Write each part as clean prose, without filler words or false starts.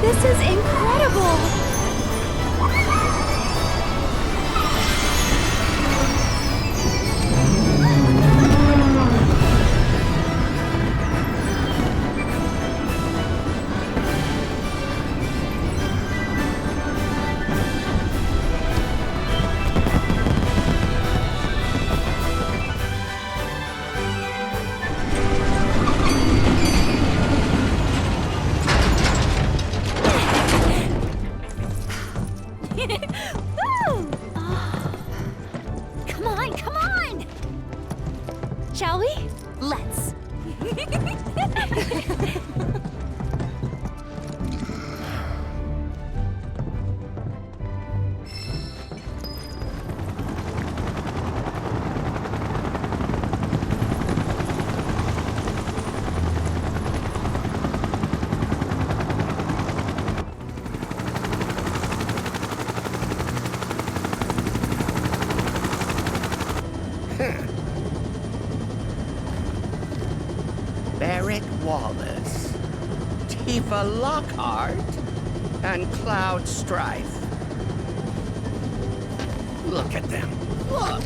This is incredible! Woo! Oh. Come on, come on! Shall we? Let's. Barrick Wallace, Tifa Lockhart, and Cloud Strife. Look at them. Look!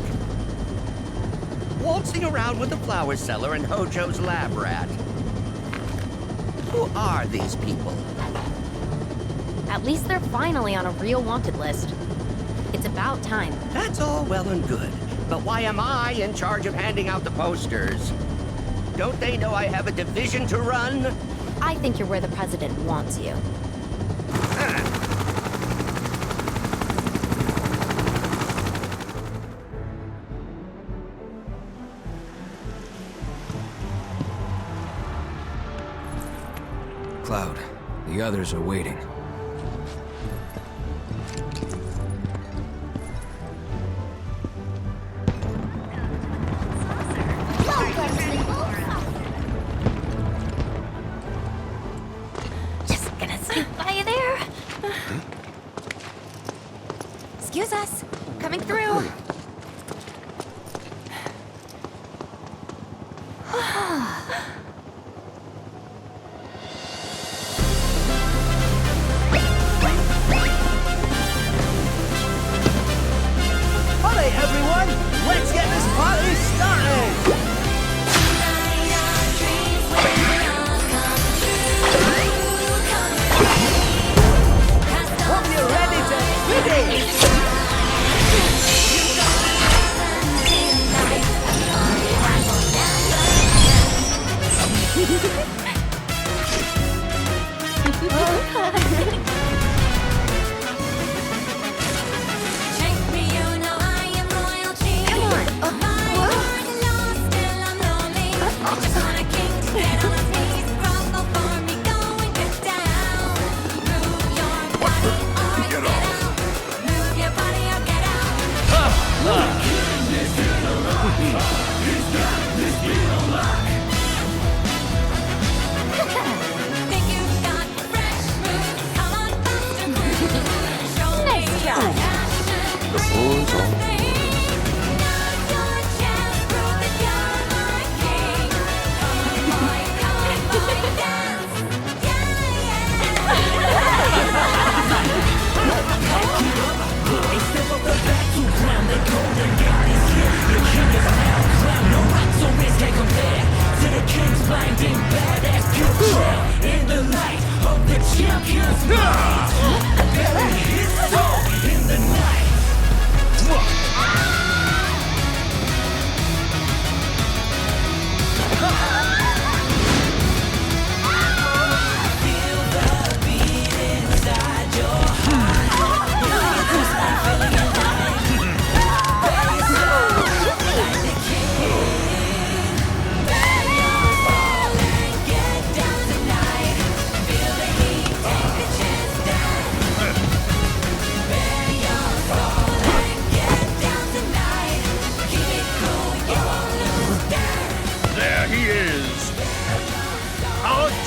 Waltzing around with the flower seller and Hojo's lab rat. Who are these people? At least they're finally on a real wanted list. It's about time. That's all well and good, but why am I in charge of handing out the posters? Don't they know I have a division to run? I think you're where the president wants you. Cloud, the others are waiting. Just gonna sneak by there. Excuse us. Coming through. Hey everyone, let's get this party started! Hope you're ready to begin!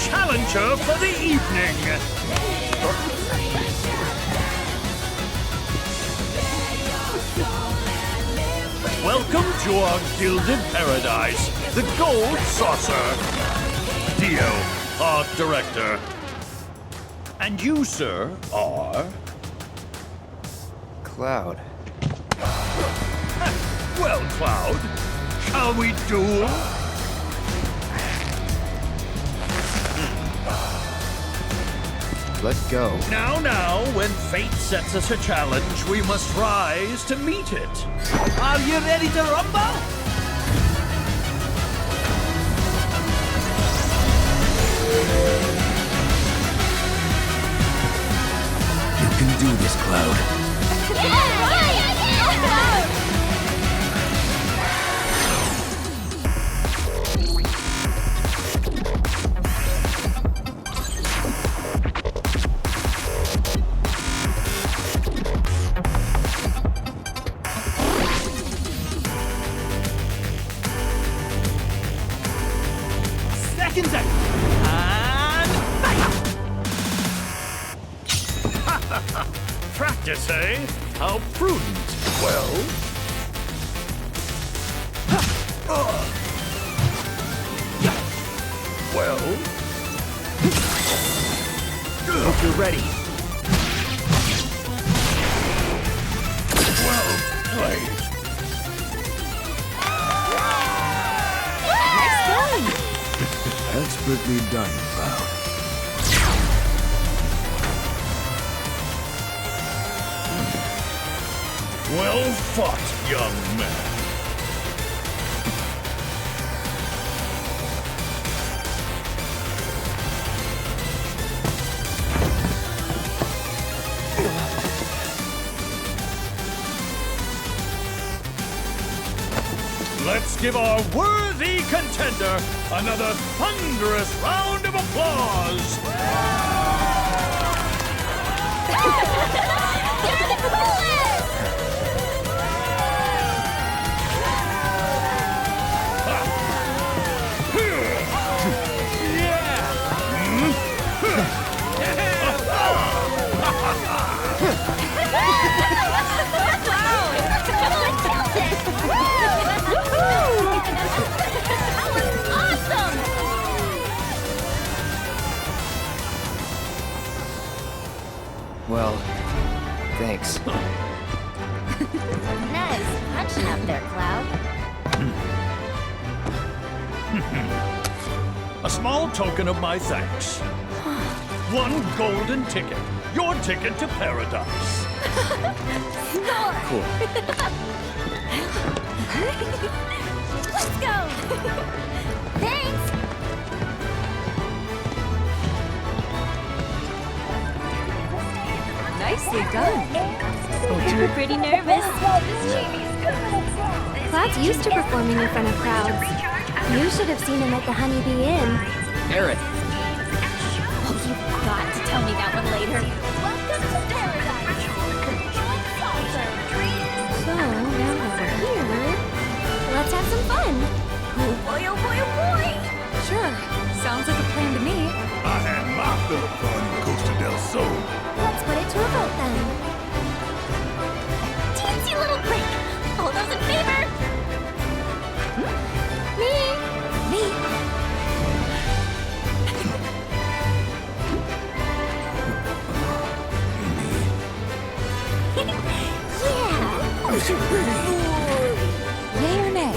challenger for the evening. Welcome to our gilded paradise, the Gold Saucer. Dio, art director. And you, sir, are... Cloud. Well, Cloud, shall we duel? Let go. Now, when fate sets us a challenge, we must rise to meet it. Are you ready to rumble? You can do this, Cloud. Seconds out. And fire! Practice, eh? How prudent. Well? Well? Hope you're ready. Well played. Expertly done, Cloud. Well fought, young man. Let's give our worthy contender another thunderous round of applause. Well, thanks. Nice punching up there, Cloud. A small token of my thanks. One golden ticket. Your ticket to paradise. Cool. Let's go! Thanks! Nicely done. You were pretty nervous. Cloud's used to performing in front of crowds. You should have seen him at the Honeybee Inn. Aaron. Oh, you've got to tell me that one later. So, now that we're here, let's have some fun. Oh boy, oh boy, oh boy! Sure. Sounds like a plan to me. I had my fill of fun in Costa del Sol. Let's put it to a vote then. Teensy little break. All those in favor? Me. Yeah. Yay or nay?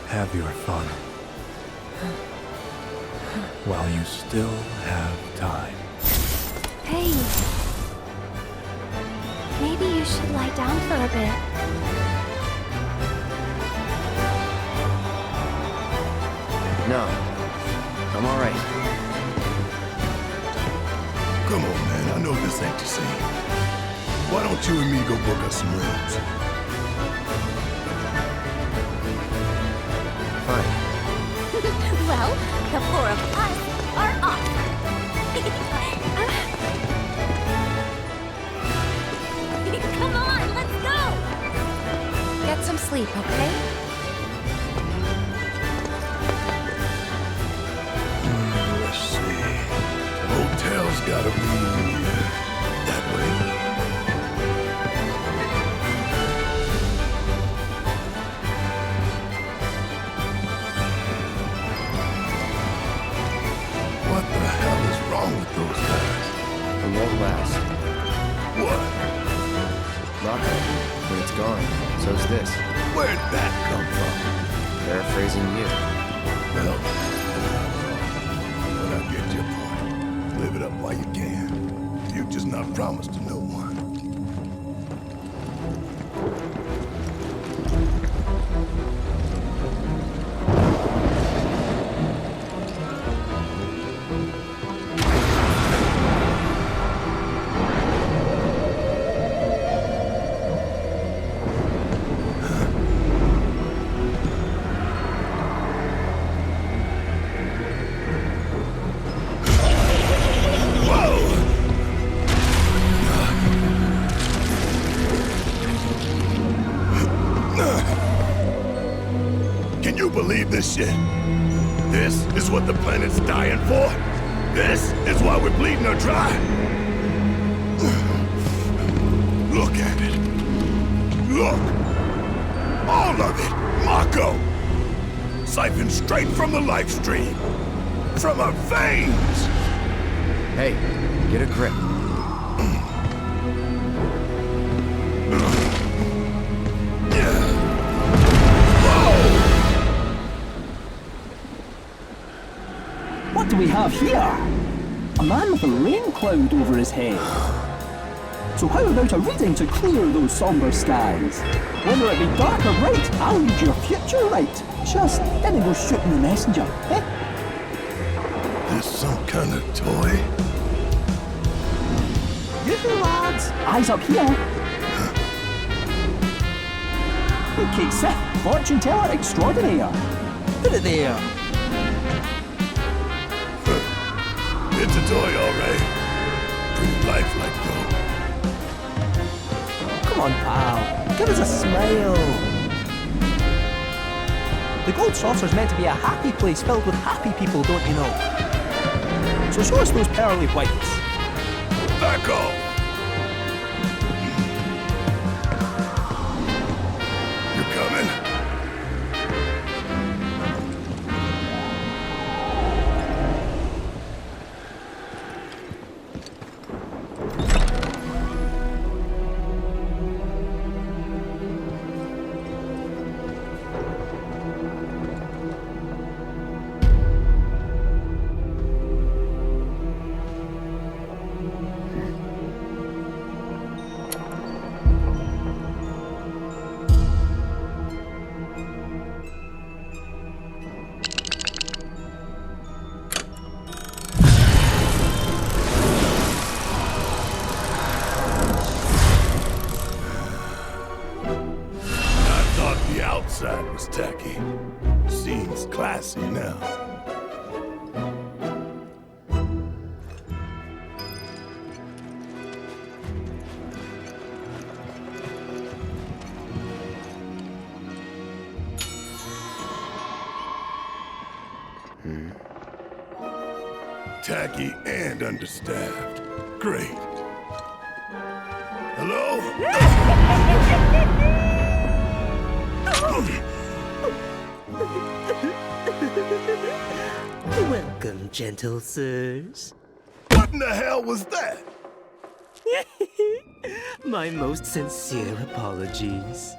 Have your fun. While you still have time. Hey. Maybe you should lie down for a bit. No. I'm alright. Come on, man. I know this ain't the same. Why don't you and me go book us some rooms? Fine. Well, the four of us are off. Come on, let's go! Get some sleep, okay? Let's see. Hotel's gotta be that way. wrong with those guys? It won't last. What? Mako, when it's gone, so's this. Where'd that come from? Paraphrasing you. Well, but I get your point. Live it up while you can. Future's not promised to no one. Can you believe this shit? This is what the planet's dying for? This is why we're bleeding her dry? Look at it. Look. All of it. Mako. Siphoned straight from the life stream. From her veins. Hey, get a grip. What do we have here? A man with a rain cloud over his head. So how about a reading to clear those somber skies? Whether it be dark or bright, I'll read your future right. Just didn't go shooting the messenger, eh? This some kind of toy? You lads, eyes up here. Okay, Sith, fortune teller extraordinaire. Put it there. It's a toy, all right. Pretty lifelike, though. Come on, pal. Give us a smile. The gold saucer's meant to be a happy place filled with happy people, don't you know? So show us those pearly whites. Back off! You coming? Outside was tacky. Seems classy now. Tacky and understaffed. Great. Hello? Welcome, gentle sirs. What in the hell was that? My most sincere apologies.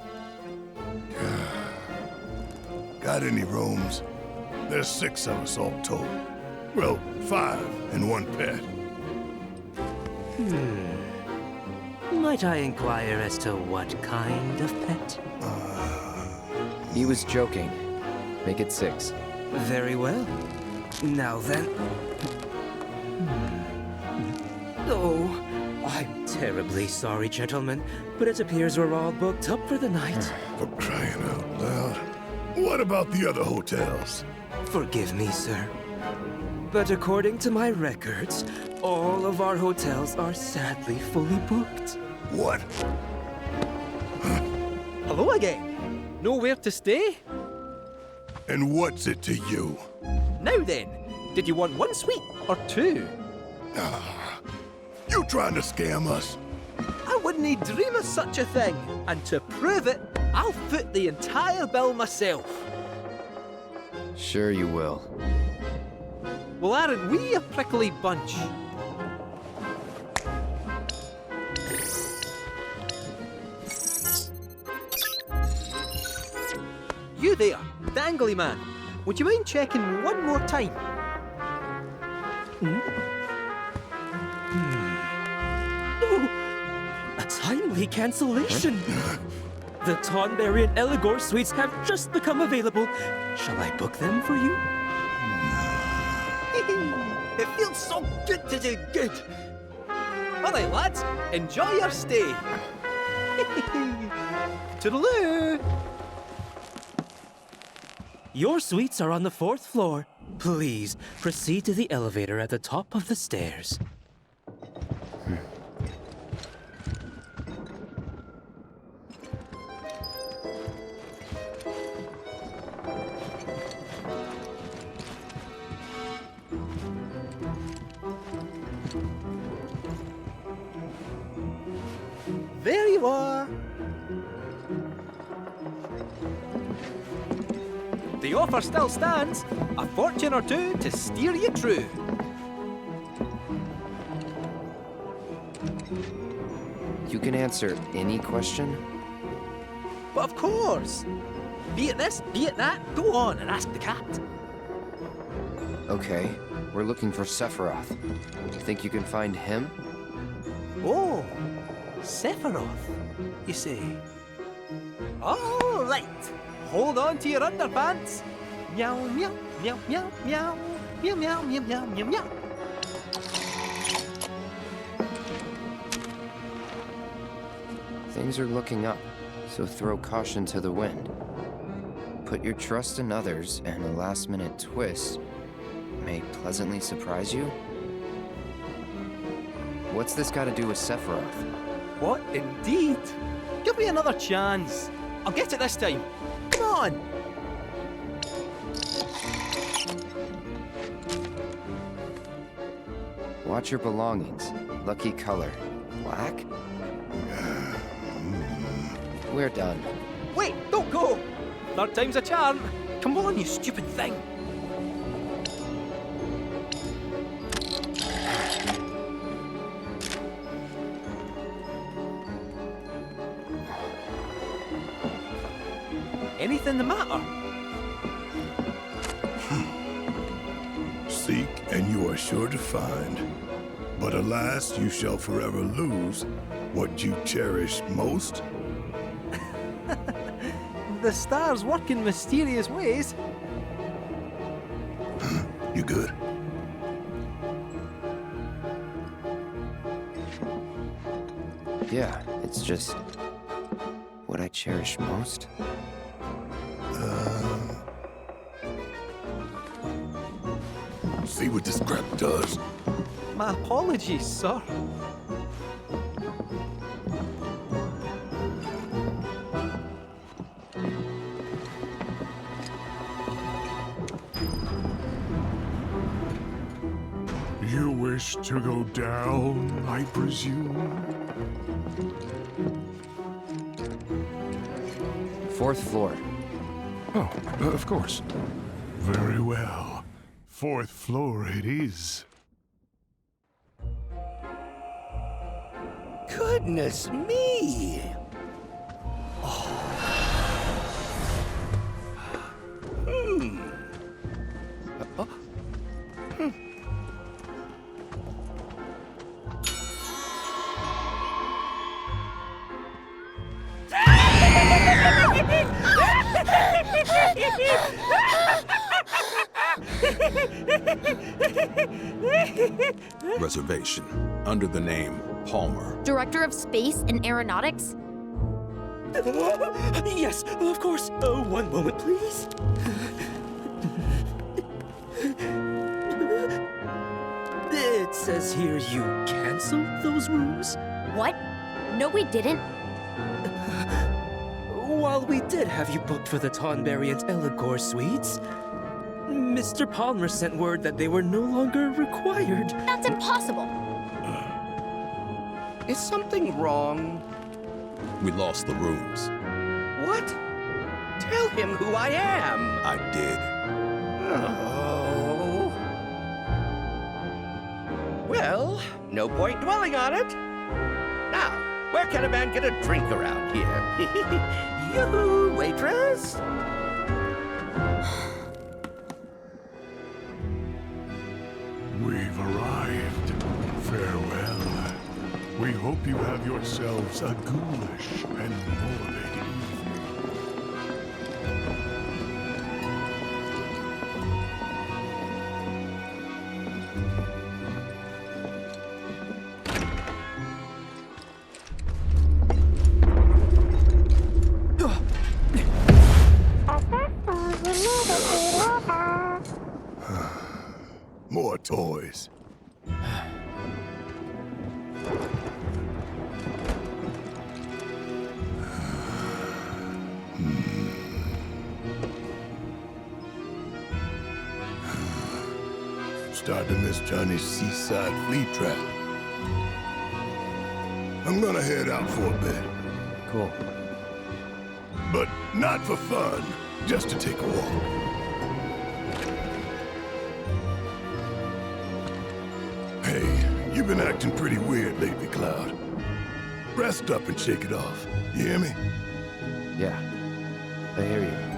Got any rooms? There's 6 of us all told. Well, 5 and 1 pet. Might I inquire as to what kind of pet? He was joking. Make it 6. Very well. Now then. Oh, I'm terribly sorry, gentlemen, but it appears we're all booked up for the night. For crying out loud. What about the other hotels? Forgive me, sir. But according to my records, all of our hotels are sadly fully booked. What? Hello again. Nowhere to stay? And what's it to you? Now then, did you want 1 suite or 2? You trying to scam us? I wouldn't dream of such a thing. And to prove it, I'll foot the entire bill myself. Sure you will. Well, aren't we a prickly bunch? You there, dangly man. Would you mind checking one more time? A timely cancellation. The Tonberry and Eligor suites have just become available. Shall I book them for you? It feels so good to do good. All right, lads, enjoy your stay. Toodaloo. Your suites are on the 4th floor. Please proceed to the elevator at the top of the stairs. There you are. The offer still stands. A fortune or two to steer you true. You can answer any question? But of course. Be it this, be it that, go on and ask the cat. Okay, we're looking for Sephiroth. Think you can find him? Oh, Sephiroth, you say? All right. Hold on to your underpants. Meow, meow, meow, meow, meow, meow, meow, meow, meow, meow, meow. Things are looking up, so throw caution to the wind. Put your trust in others, and a last-minute twist may pleasantly surprise you? What's this got to do with Sephiroth? What indeed? Give me another chance. I'll get it this time. Come on. Watch your belongings. Lucky color. Black? We're done. Wait, don't go. Third time's a charm. Come on, you stupid thing. Anything the matter? Seek, and you are sure to find. But alas, you shall forever lose what you cherish most. The stars work in mysterious ways. You good? Yeah, it's just what I cherish most. See what this crap does. My apologies, sir. You wish to go down, I presume? 4th floor. Oh, of course. Very well. 4th floor it is. Goodness me! Reservation under the name Palmer. Director of Space and Aeronautics? Yes, of course. One moment, please. It says here you canceled those rooms? What? No, we didn't. While we did have you booked for the Tonberry and Eligor suites, Mr. Palmer sent word that they were no longer required. That's impossible. Is something wrong? We lost the rooms. What? Tell him who I am. I did. Oh. Well, no point dwelling on it. Now, where can a man get a drink around here? Yoo-hoo, waitress! We've arrived. Farewell. We hope you have yourselves a ghoulish and morbid evening. More toys. Starting to miss Johnny's seaside flea trap. I'm gonna head out for a bit. Cool. But not for fun, just to take a walk. Hey, you've been acting pretty weird lately, Cloud. Rest up and shake it off. You hear me? Yeah, I hear you.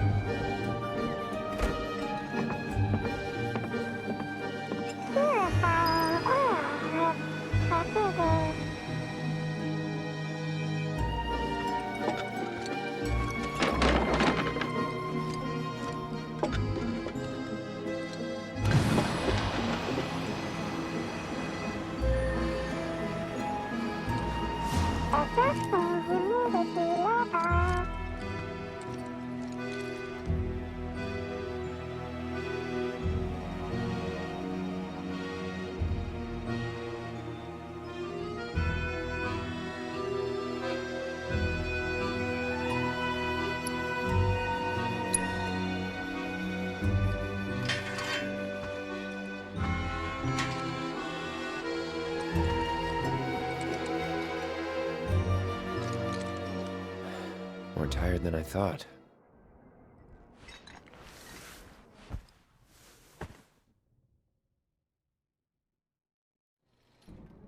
More tired than I thought.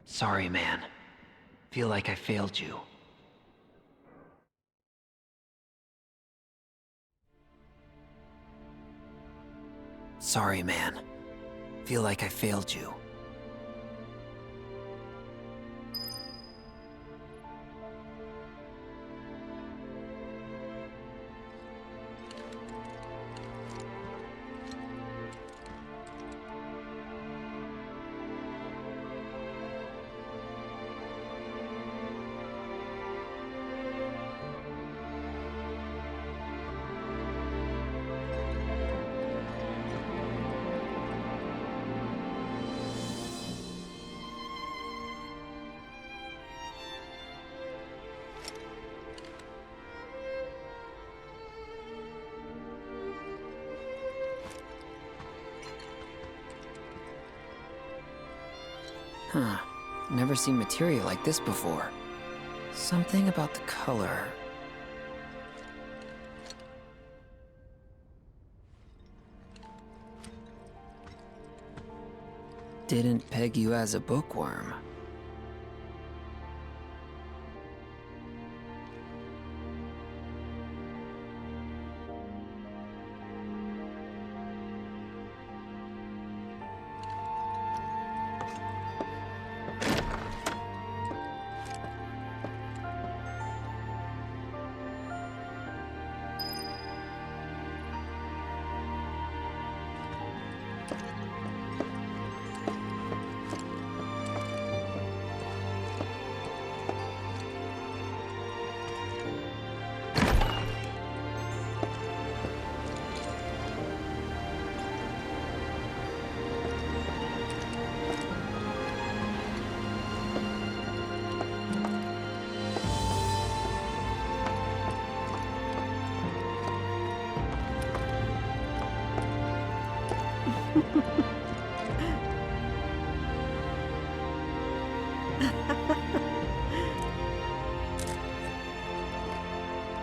Sorry, man. Feel like I failed you. Sorry, man. Feel like I failed you. Huh. Never seen material like this before. Something about the color. Didn't peg you as a bookworm.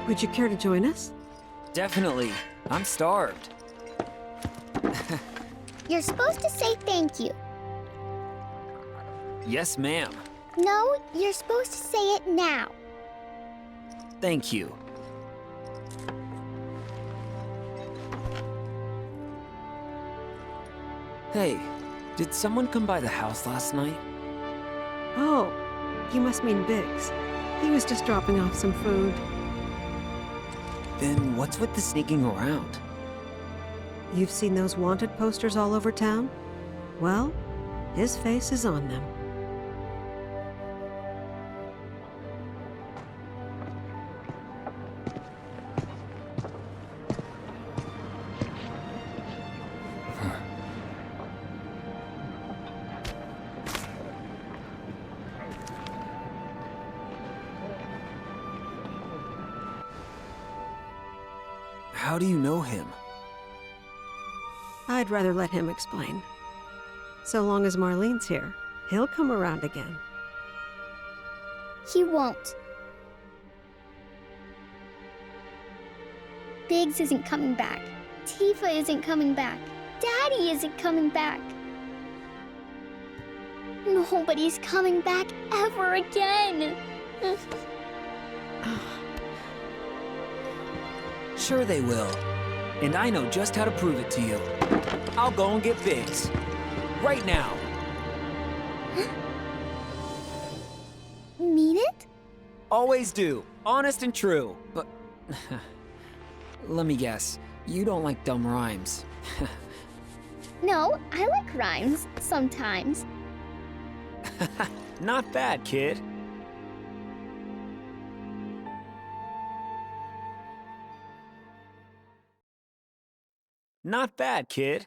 Would you care to join us? Definitely. I'm starved. You're supposed to say thank you. Yes, ma'am. No, you're supposed to say it now. Thank you. Hey, did someone come by the house last night? Oh, you must mean Biggs. He was just dropping off some food. Then what's with the sneaking around? You've seen those wanted posters all over town? Well, his face is on them. How do you know him? I'd rather let him explain. So long as Marlene's here, he'll come around again. He won't. Biggs isn't coming back. Tifa isn't coming back. Daddy isn't coming back. Nobody's coming back ever again. Sure they will. And I know just how to prove it to you. I'll go and get Biggs. Right now. Mean it? Always do. Honest and true. But... let me guess. You don't like dumb rhymes. No, I like rhymes, sometimes. Not bad, kid. Not bad, kid.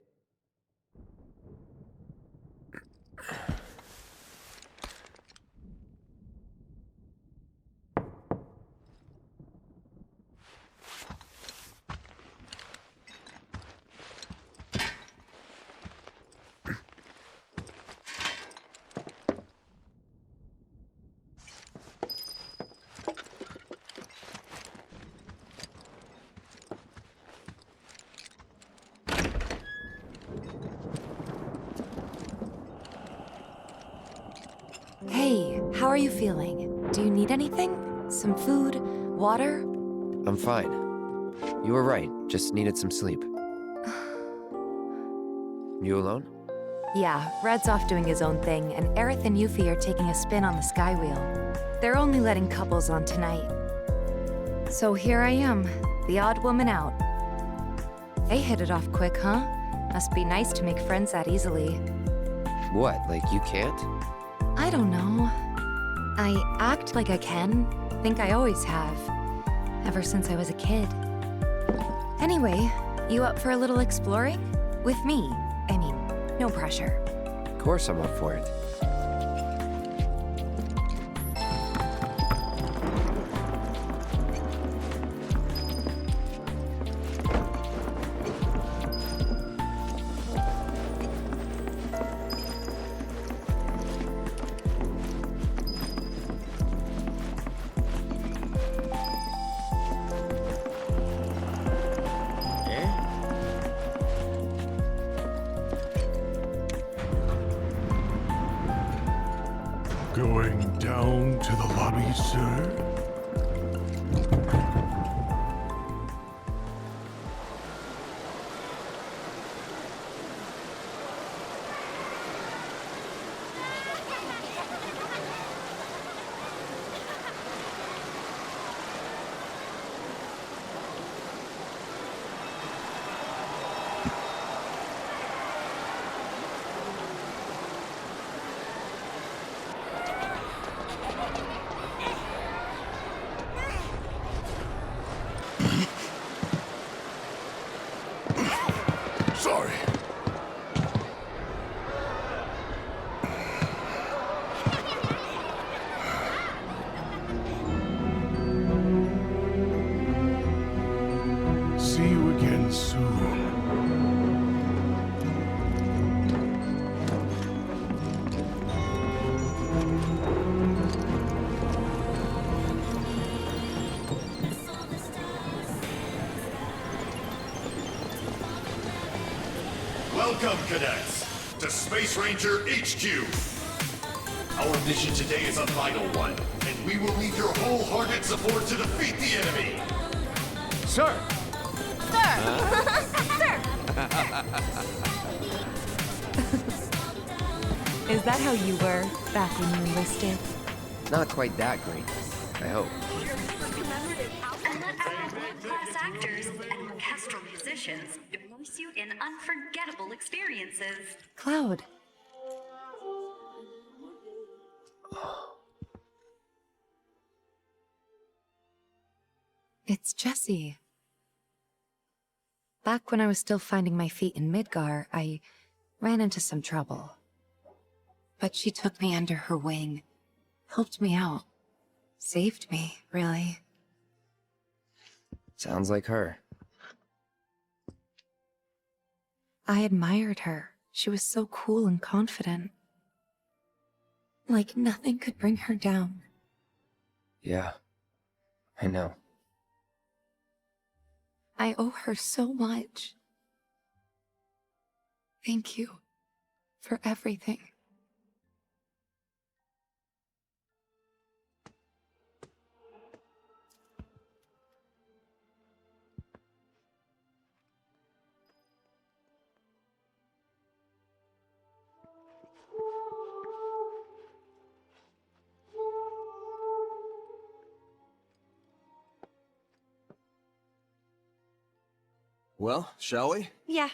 Hey, how are you feeling? Do you need anything? Some food? Water? I'm fine. You were right, just needed some sleep. You alone? Yeah, Red's off doing his own thing, and Aerith and Yuffie are taking a spin on the Sky Wheel. They're only letting couples on tonight. So here I am, the odd woman out. They hit it off quick, huh? Must be nice to make friends that easily. What, like you can't? I don't know. I act like I can. Think I always have. Ever since I was a kid. Anyway, you up for a little exploring? With me. I mean, no pressure. Of course I'm up for it. Going down to the lobby, sir? Sorry. See you again soon. Welcome, cadets, to Space Ranger HQ. Our mission today is a vital one, and we will need your wholehearted support to defeat the enemy. Sir! Is that how you were back when you enlisted? Not quite that great, I hope. World-class actors and orchestral musicians immerse you in unforgettable experiences. Cloud. It's Jessie. Back when I was still finding my feet in Midgar, I ran into some trouble. But she took me under her wing, helped me out, saved me, really. Sounds like her. I admired her. She was so cool and confident. Like nothing could bring her down. Yeah, I know. I owe her so much. Thank you for everything. Well, shall we? Yeah.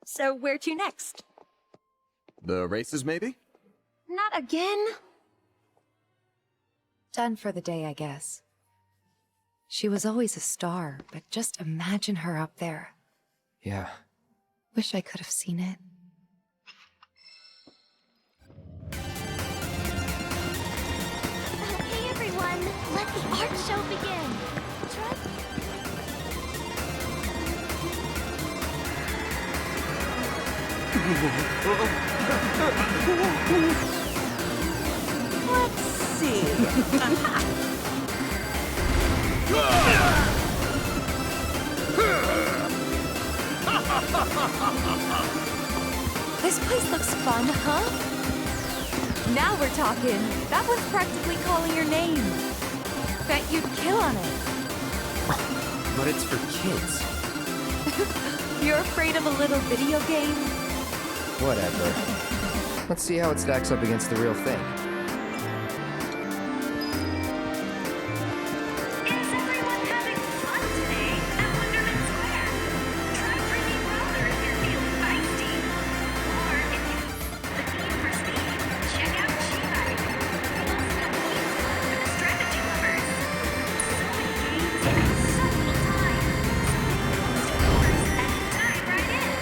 So where to next? The races, maybe? Not again. Done for the day, I guess. She was always a star, but just imagine her up there. Yeah. Wish I could have seen it. Hey everyone, let the art show begin. Let's see. This place looks fun, huh? Now we're talking. That one's practically calling your name. Bet you'd kill on it. But it's for kids. You're afraid of a little video game? Whatever. Let's see how it stacks up against the real thing. Is everyone having fun today at Wonderment Square? Try bringing Brother if you're feeling feisty. Or if you the need for speed, check out Chi-Bike. For the strategy lovers. So many games in so little time. So many course and dive right in.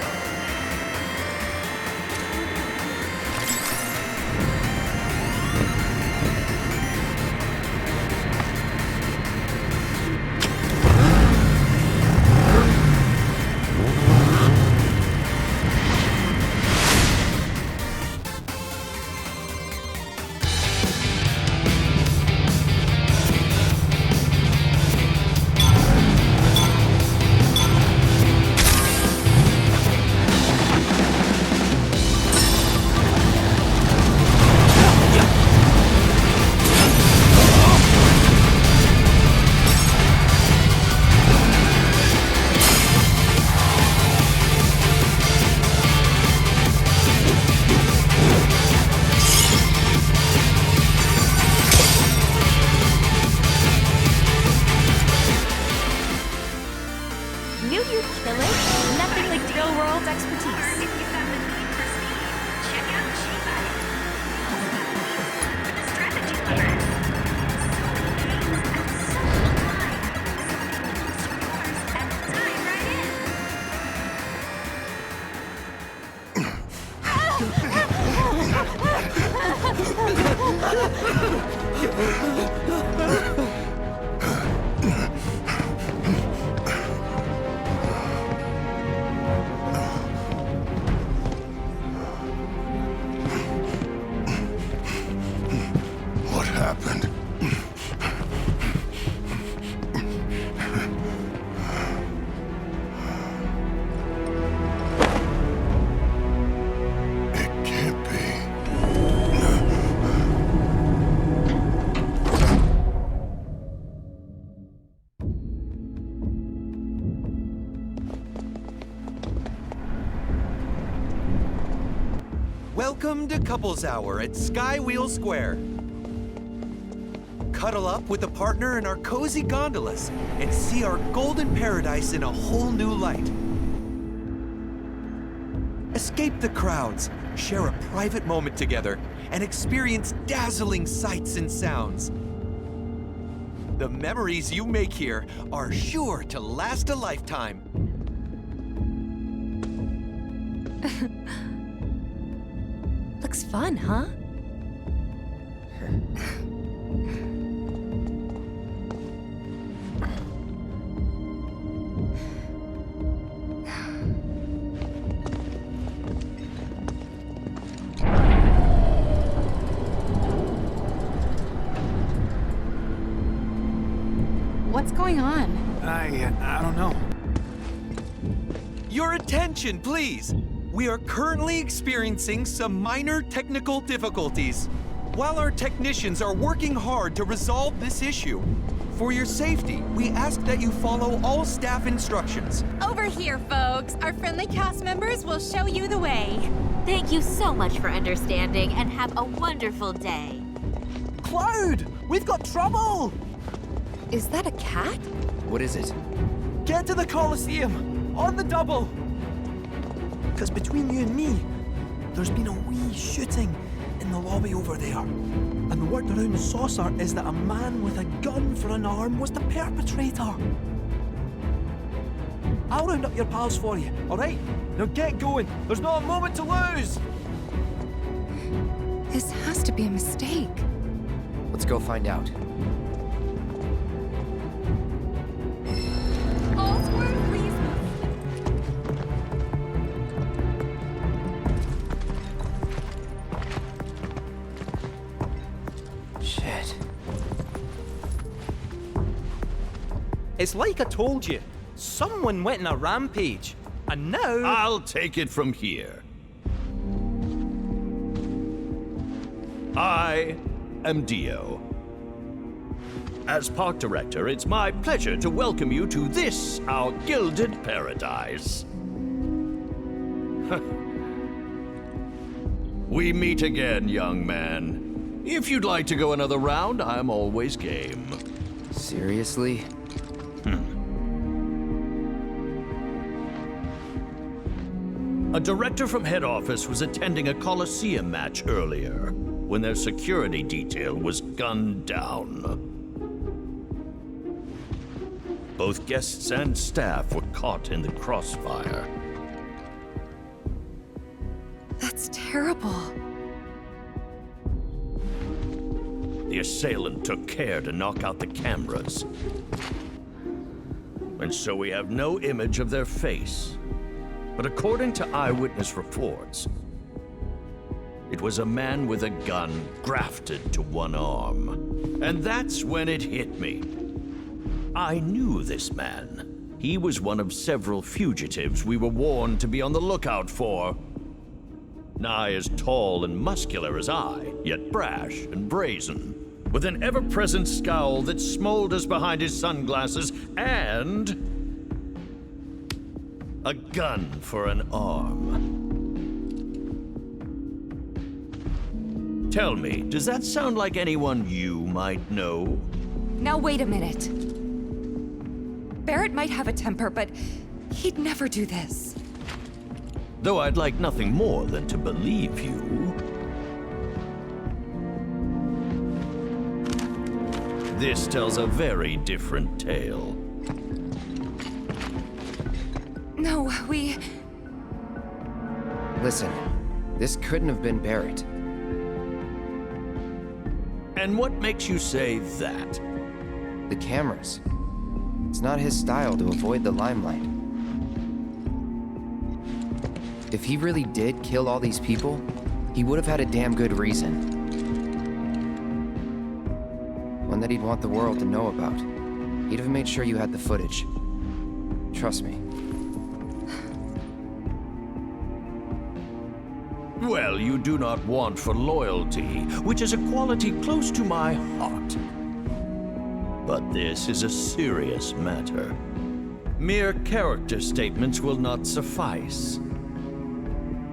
Knew you'd kill it. Nothing like real world expertise. If you have the need for speed, check out Chi-Bike. For the strategy lovers. So many games and so little time. So course and dive right in. What happened? Welcome to Couples Hour at Skywheel Square. Cuddle up with a partner in our cozy gondolas and see our golden paradise in a whole new light. Escape the crowds, share a private moment together, and experience dazzling sights and sounds. The memories you make here are sure to last a lifetime. Looks fun, huh? What's going on? I don't know. Your attention, please! We are currently experiencing some minor technical difficulties. While our technicians are working hard to resolve this issue, for your safety, we ask that you follow all staff instructions. Over here, folks. Our friendly cast members will show you the way. Thank you so much for understanding, and have a wonderful day. Cloud! We've got trouble! Is that a cat? What is it? Get to the Colosseum! On the double! Because between you and me, there's been a wee shooting in the lobby over there. And the word around the saucer is that a man with a gun for an arm was the perpetrator. I'll round up your pals for you, alright? Now get going. There's not a moment to lose! This has to be a mistake. Let's go find out. All square, please. Shit. It's like I told you. Someone went on a rampage. And now... I'll take it from here. I am Dio. As park director, it's my pleasure to welcome you to this, our gilded paradise. We meet again, young man. If you'd like to go another round, I'm always game. Seriously? A director from head office was attending a Coliseum match earlier when their security detail was gunned down. Both guests and staff were caught in the crossfire. That's terrible. The assailant took care to knock out the cameras. And so we have no image of their face. But according to eyewitness reports, it was a man with a gun grafted to one arm. And that's when it hit me. I knew this man. He was one of several fugitives we were warned to be on the lookout for. Nigh as tall and muscular as I, yet brash and brazen, with an ever-present scowl that smolders behind his sunglasses, and a gun for an arm. Tell me, does that sound like anyone you might know? Now wait a minute. Barrett might have a temper, but he'd never do this. Though I'd like nothing more than to believe you. This tells a very different tale. No, we... Listen, this couldn't have been Barrett. And what makes you say that? The cameras. It's not his style to avoid the limelight. If he really did kill all these people, he would have had a damn good reason. One that he'd want the world to know about. He'd have made sure you had the footage. Trust me. Well, you do not want for loyalty, which is a quality close to my heart. But this is a serious matter. Mere character statements will not suffice.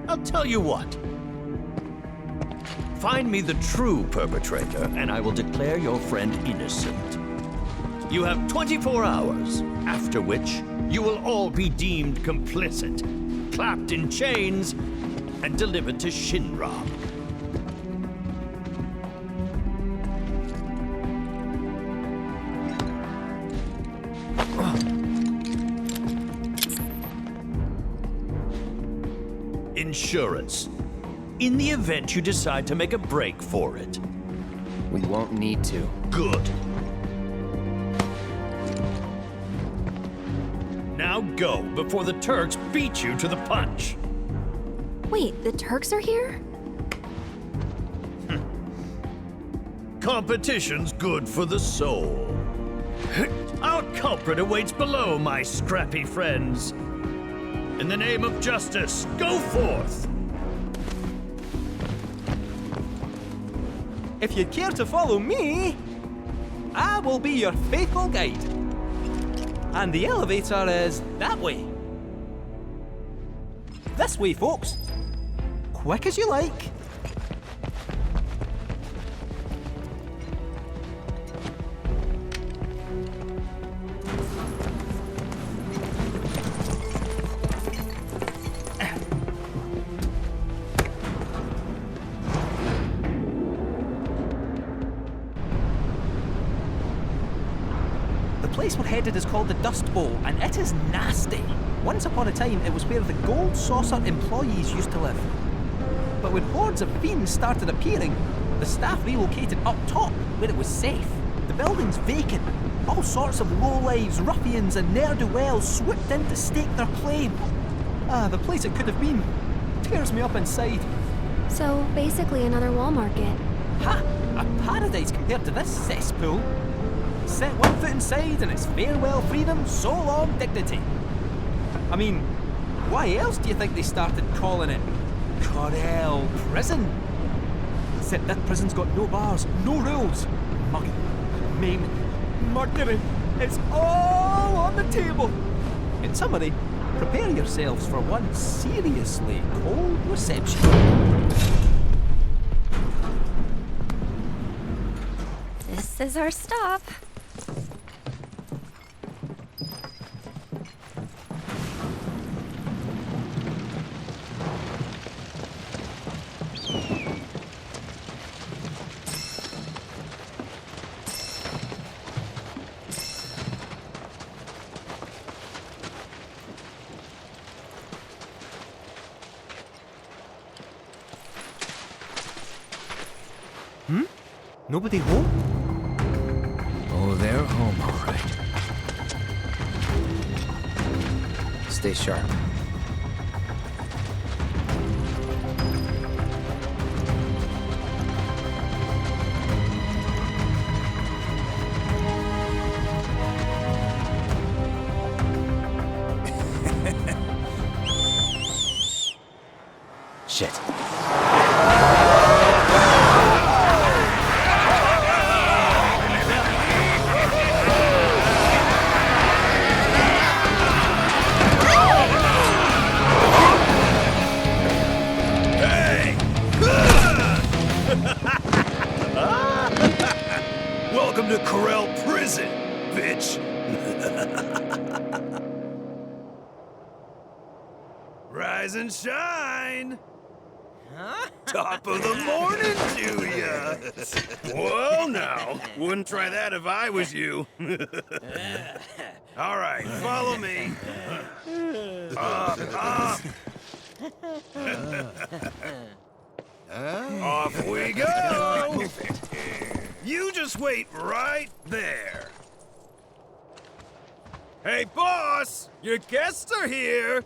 I'll tell you what. Find me the true perpetrator, and I will declare your friend innocent. You have 24 hours, after which you will all be deemed complicit, clapped in chains, and delivered to Shinra. Insurance. In the event you decide to make a break for it. We won't need to. Good. Now go, before the Turks beat you to the punch. Wait, the Turks are here? Competition's good for the soul. Our culprit awaits below, my scrappy friends. In the name of justice, go forth! If you'd care to follow me, I will be your faithful guide. And the elevator is that way. This way, folks. Quick as you like. The place we're headed is called the Dust Bowl, and it is nasty. Once upon a time, it was where the Gold Saucer employees used to live. But when hordes of fiends started appearing, the staff relocated up top, where it was safe. The building's vacant. All sorts of lowlives, ruffians, and ne'er-do-wells swooped in to stake their claim. The place it could have been tears me up inside. So, basically another wall market. Ha! A paradise compared to this cesspool. Set one foot inside and it's farewell freedom, so long dignity. I mean, why else do you think they started calling it Corel Prison? Except that prison's got no bars, no rules. Mugging, maiming, murdering, it's all on the table. In summary, prepare yourselves for one seriously cold reception. This is our stop. Nobody home? Oh, they're home, all right. Stay sharp. Shit. Welcome to Corel Prison, bitch. Rise and shine. Huh? Top of the morning to ya. Well, now, wouldn't try that if I was you. All right, follow me. Up. Off we go. You just wait right there. Hey, boss, your guests are here.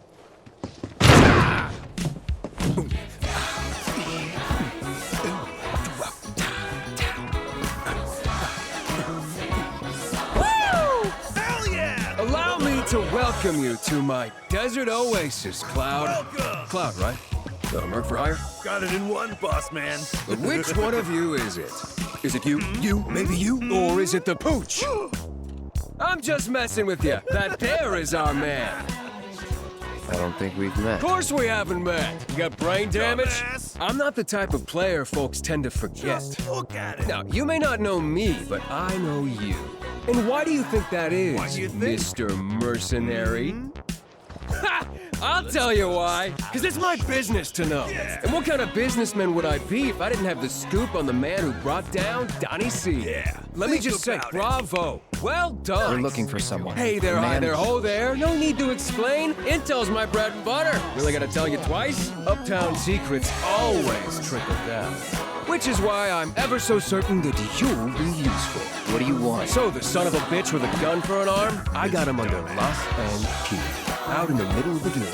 Allow me to welcome you to my desert oasis, Cloud. Welcome. Cloud, right? Merc for hire? Got it in one, boss man. But which one of you is it? Is it you, maybe you, or is it the pooch? I'm just messing with you. That there is our man. I don't think we've met. Of course we haven't met. You got brain damage? I'm not the type of player folks tend to forget. Just look at it. Now, you may not know me, but I know you. And why do you think that is, Why do you think? Mr. Mercenary? Ha! I'll tell you why. Because it's my business to know. Yeah. And what kind of businessman would I be if I didn't have the scoop on the man who brought down Donnie C? Yeah. Let me Think just say, about it. bravo. Well done. We're looking for someone. Hey there, A hi man- there, ho there. No need to explain. Intel's my bread and butter. Really gotta tell you twice? Uptown secrets always trickle down. Which is why I'm ever so certain that you'll be useful. What do you want? So the son of a bitch with a gun for an arm, I got him under lock and key, out in the middle of the dunes.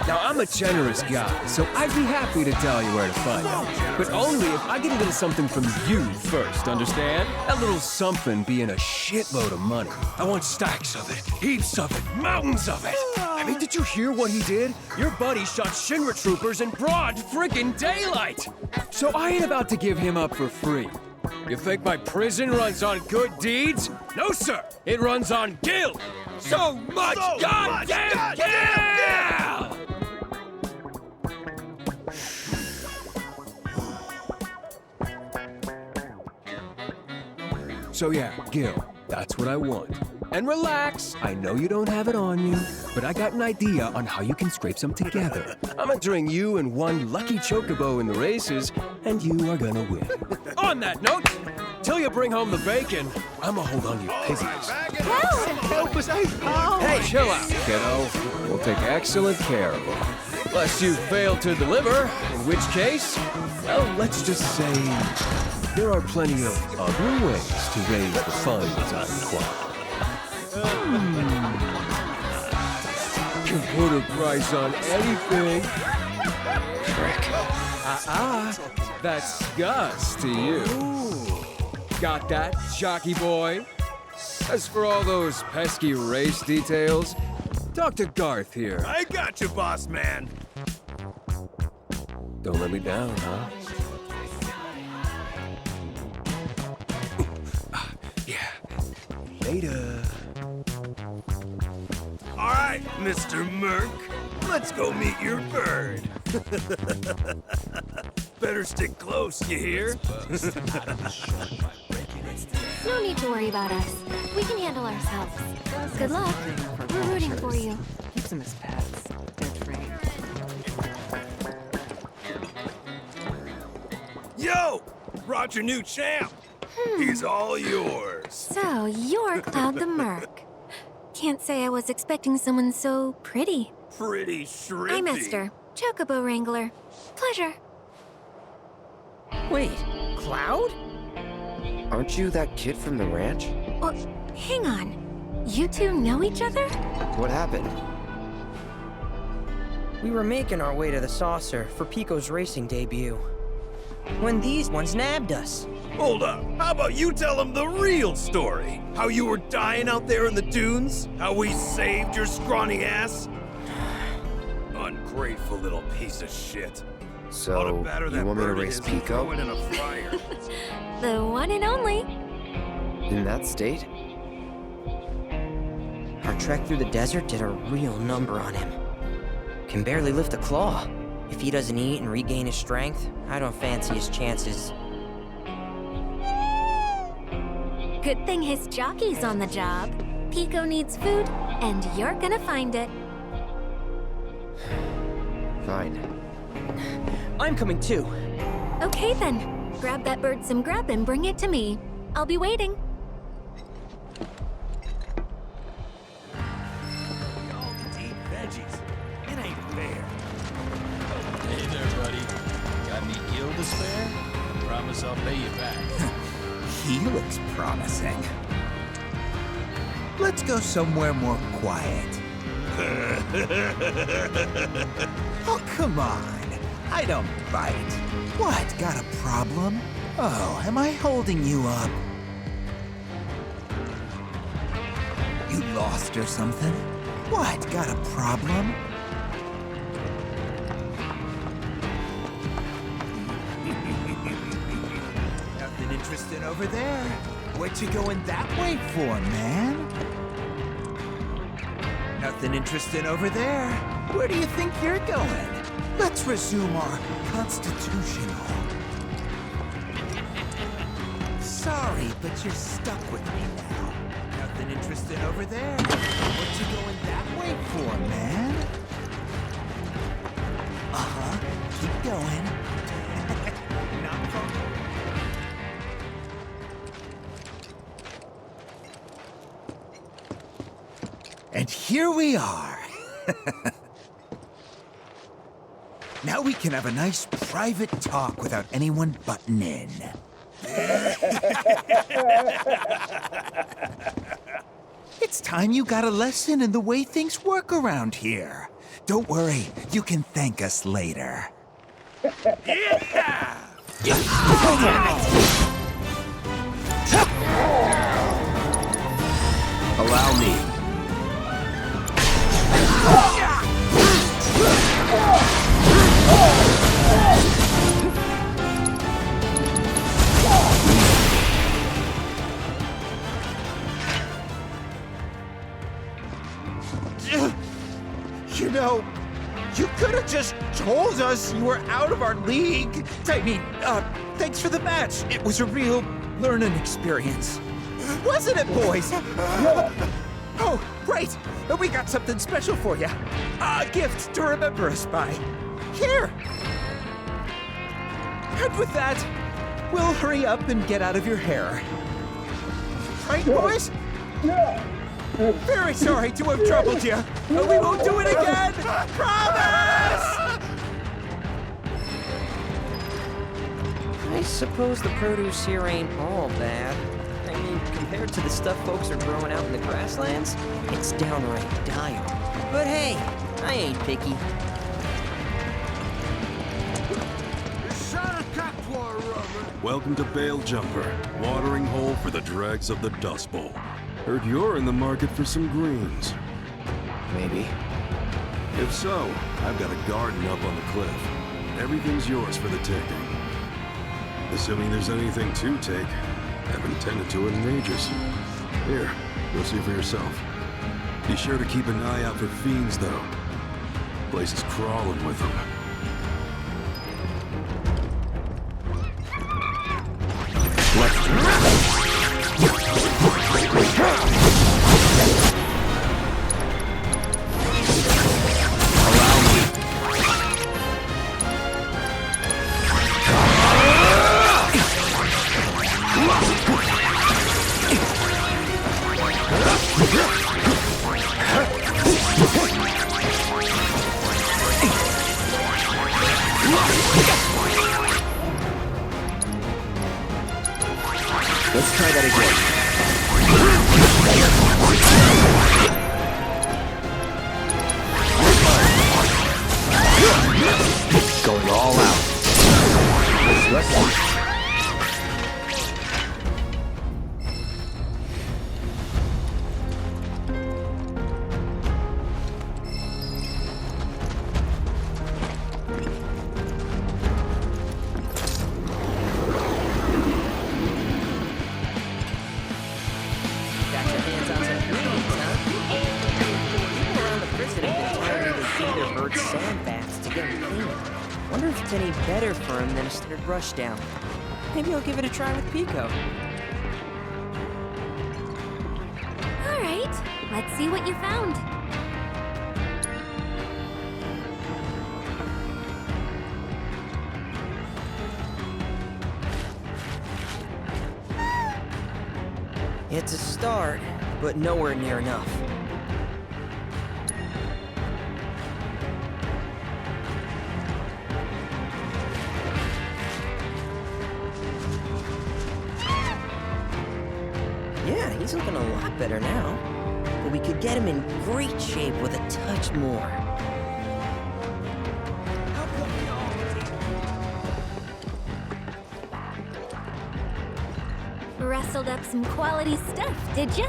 Now, I'm a generous guy, so I'd be happy to tell you where to find him. But only if I get a little something from you first, understand? That little something being a shitload of money. I want stacks of it, heaps of it, mountains of it. I mean, did you hear what he did? Your buddy shot Shinra troopers in broad friggin' daylight. So I ain't about to give him up for free. You think my prison runs on good deeds? No, sir. It runs on guilt. So much goddamn guilt! So yeah, Gil, that's what I want. And relax, I know you don't have it on you, but I got an idea on how you can scrape some together. I'm entering you and one lucky chocobo in the races, and you are gonna win. On that note, till you bring home the bacon, I'ma hold on to your piggies. Help us out, pal! Hey, chill out, kiddo. We'll take excellent care of you. Unless you fail to deliver, in which case, well, let's just say there are plenty of other ways to raise the funds I require. Can put a price on anything. That's Gus to you. Got that, jockey boy? As for all those pesky race details, talk to Garth here. I got you, boss man. Don't let me down, huh? Yeah. Later. All right, Mr. Merc. Let's go meet your bird. Better stick close, you hear? No need to worry about us. We can handle ourselves. Good luck. We're rooting for you. Keeps them as pets. They're trained. Yo! Brought your new champ. He's all yours. So, you're Cloud the Merc. Can't say I was expecting someone so pretty. Pretty shrimpy. I'm Esther, Chocobo Wrangler. Pleasure. Wait, Cloud? Aren't you that kid from the ranch? Well, hang on. You two know each other? What happened? We were making our way to the saucer for Pico's racing debut, when these ones nabbed us. Hold up. How about you tell him the real story? How you were dying out there in the dunes? How we saved your scrawny ass? Ungrateful little piece of shit. So, you want me to race Pico? In a fryer. The one and only. In that state? Our trek through the desert did a real number on him. Can barely lift a claw. If he doesn't eat and regain his strength, I don't fancy his chances. Good thing his jockey's on the job. Pico needs food, and you're gonna find it. Fine. I'm coming too. Okay then. Grab that bird some grub and bring it to me. I'll be waiting. Y'all get to eat veggies. It ain't fair. Hey there, buddy. Got any gil to spare? Promise I'll pay you back. He looks promising. Let's go somewhere more quiet. Oh, come on. I don't bite. What, got a problem? Oh, am I holding you up? You lost or something? What, got a problem? Nothing interesting over there. What you going that way for, man? Nothing Nothing interesting over there. Where do you think you're going? Let's resume our constitutional. Sorry, but you're stuck with me now. Nothing interesting over there. What you going that way for, man? Uh-huh. Keep going. Not far. And here we are. Now we can have a nice private talk without anyone butting in. It's time you got a lesson in the way things work around here. Don't worry, you can thank us later. Yeah! Allow me. You know, you could have just told us you were out of our league. I mean, thanks for the match. It was a real learning experience. Wasn't it, boys? Oh, right. We got something special for you. A gift to remember us by. Here. And with that, we'll hurry up and get out of your hair. Right, boys? Yeah. Very sorry to have troubled you. We won't do it again. Promise! I suppose the produce here ain't all bad. I mean, compared to the stuff folks are growing out in the grasslands, it's downright dire. But hey, I ain't picky. Welcome to Bale Jumper, watering hole for the dregs of the Dust Bowl. Heard you're in the market for some greens. Maybe. If so, I've got a garden up on the cliff. Everything's yours for the taking. Assuming there's anything to take. Haven't tended to it in ages. Here, go see for yourself. Be sure to keep an eye out for fiends, though. Place is crawling with them. Let's try that again. Going all out. Let's Any better for him than a standard rushdown. Maybe I'll give it a try with Pico. All right, let's see what you found. It's a start, but nowhere near enough. Yeah, he's looking a lot better now. But we could get him in great shape with a touch more. Rustled up some quality stuff, did ya?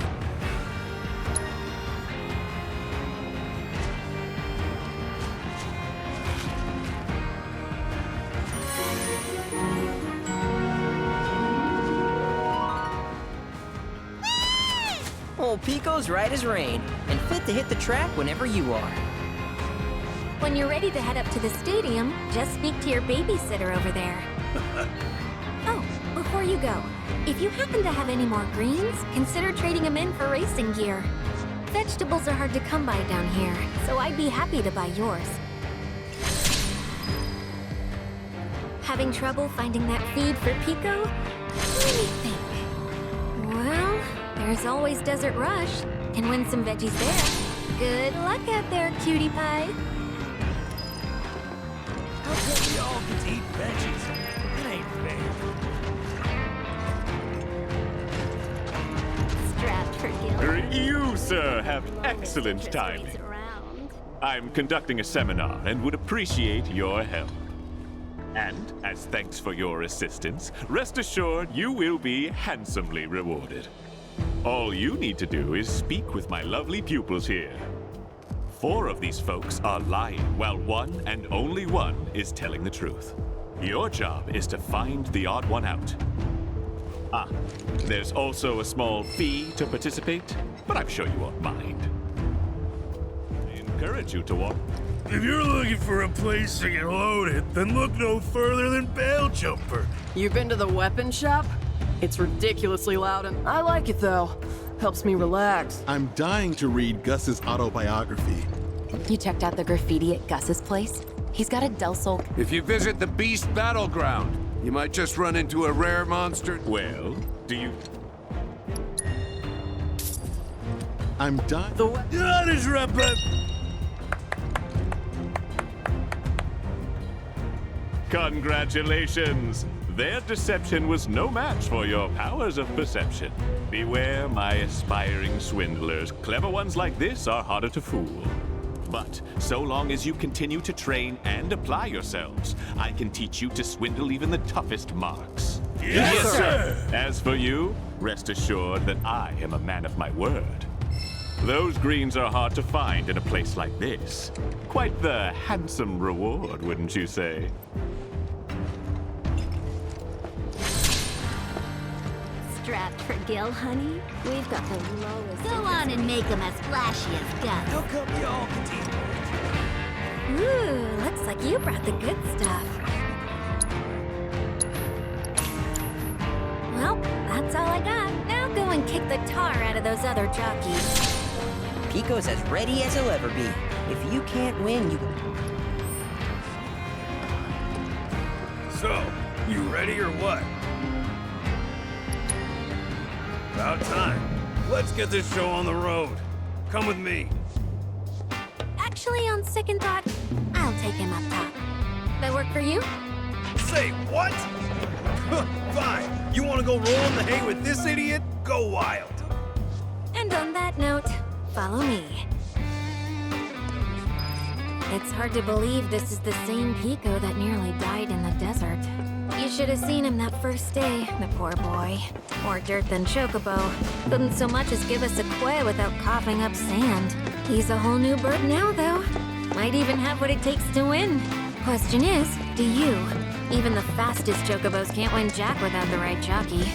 Old Pico's right as rain, and fit to hit the track whenever you are. When you're ready to head up to the stadium, just speak to your babysitter over there. Oh, before you go, if you happen to have any more greens, consider trading them in for racing gear. Vegetables are hard to come by down here, so I'd be happy to buy yours. Having trouble finding that feed for Pico? Let me think. Well, there's always Desert Rush. Can win some veggies there. Good luck out there, cutie pie. How come we all get to eat veggies? It ain't fair. Strapped for guilt. You, sir, have excellent timing. I'm conducting a seminar and would appreciate your help. And, as thanks for your assistance, rest assured you will be handsomely rewarded. All you need to do is speak with my lovely pupils here. 4 of these folks are lying, while one and only one is telling the truth. Your job is to find the odd one out. Ah, there's also a small fee to participate, but I'm sure you won't mind. I encourage you to walk. If you're looking for a place to get loaded, then look no further than Bale Jumper. You've been to the weapon shop? It's ridiculously loud and I like it though. Helps me relax. I'm dying to read Gus's autobiography. You checked out the graffiti at Gus's place? He's got a Del Sol. If you visit the Beast Battleground, you might just run into a rare monster. Well, do you... I'm dying... That is Congratulations! Their deception was no match for your powers of perception. Beware my aspiring swindlers. Clever ones like this are harder to fool. But so long as you continue to train and apply yourselves, I can teach you to swindle even the toughest marks. Yes, sir! As for you, rest assured that I am a man of my word. Those greens are hard to find in a place like this. Quite the handsome reward, wouldn't you say? Strapped for Gil, honey? We've got the lowest. Go on and make them as flashy as Gus. How come y'all can Ooh, looks like you brought the good stuff. Well, that's all I got. Now go and kick the tar out of those other jockeys. Pico's as ready as he'll ever be. If you can't win, you... So, you ready or what? About time. Let's get this show on the road. Come with me. Actually, on second thought, I'll take him up top. That work for you? Say what? Fine. You want to go roll in the hay with this idiot? Go wild. And on that note, follow me. It's hard to believe this is the same Pico that nearly died in the desert. You should have seen him that first day, the poor boy. More dirt than Chocobo. Couldn't so much as give us a quay without coughing up sand. He's a whole new bird now, though. Might even have what it takes to win. Question is, do you? Even the fastest Chocobos can't win Jack without the right jockey.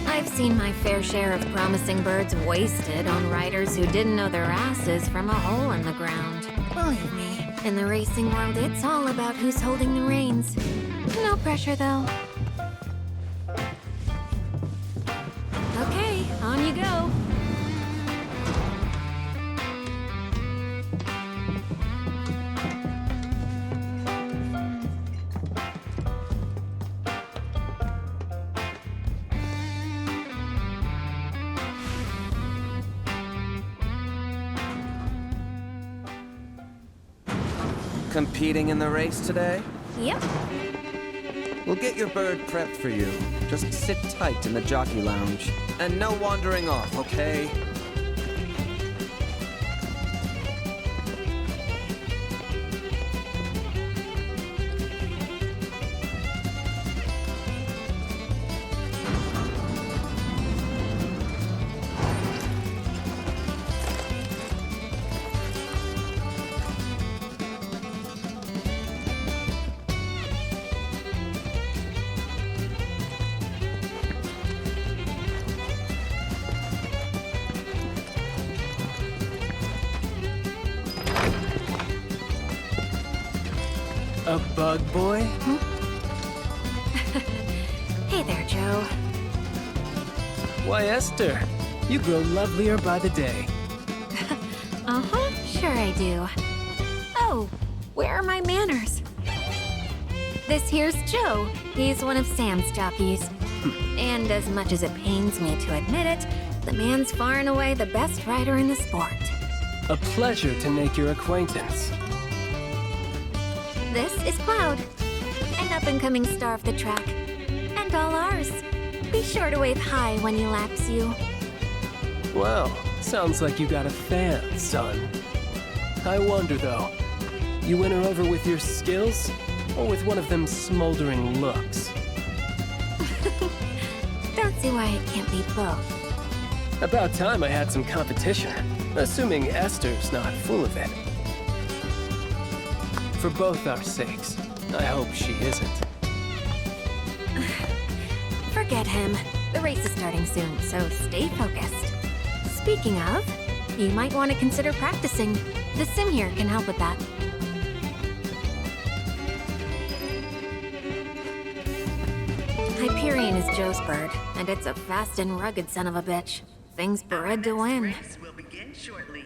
I've seen my fair share of promising birds wasted on riders who didn't know their asses from a hole in the ground. Believe me, in the racing world, it's all about who's holding the reins. No pressure, though. Okay, on you go. Competing in the race today? Yep. We'll get your bird prepped for you. Just sit tight in the jockey lounge. And no wandering off, okay? A bug boy? Hey there, Joe. Why, Esther, you grow lovelier by the day. Uh-huh, sure I do. Oh, where are my manners? This here's Joe. He's one of Sam's jockeys. And as much as it pains me to admit it, the man's far and away the best rider in the sport. A pleasure to make your acquaintance. This is Cloud, an up-and-coming star of the track. And all ours. Be sure to wave hi when he laps you. Well, sounds like you got a fan, son. I wonder, though, you win her over with your skills, or with one of them smoldering looks? Don't see why it can't be both. About time I had some competition, assuming Esther's not full of it. For both our sakes, I hope she isn't. Forget him. The race is starting soon, so stay focused. Speaking of, you might want to consider practicing. The sim here can help with that. Hyperion is Joe's bird, and it's a fast and rugged son of a bitch. Thing's bred to win. Race will begin shortly.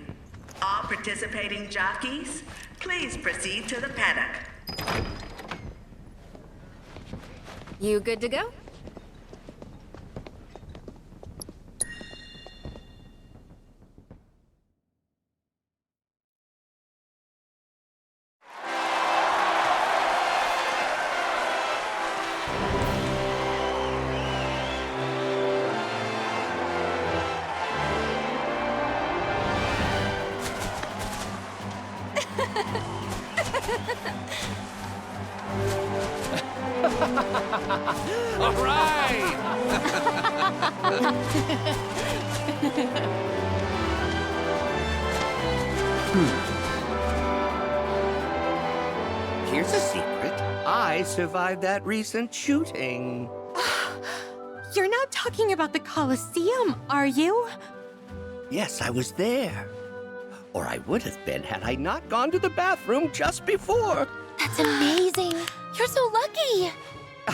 All participating jockeys, please proceed to the paddock. You good to go? All right! Here's a secret. I survived that recent shooting. You're not talking about the Colosseum, are you? Yes, I was there. Or I would have been had I not gone to the bathroom just before. That's amazing. You're so lucky.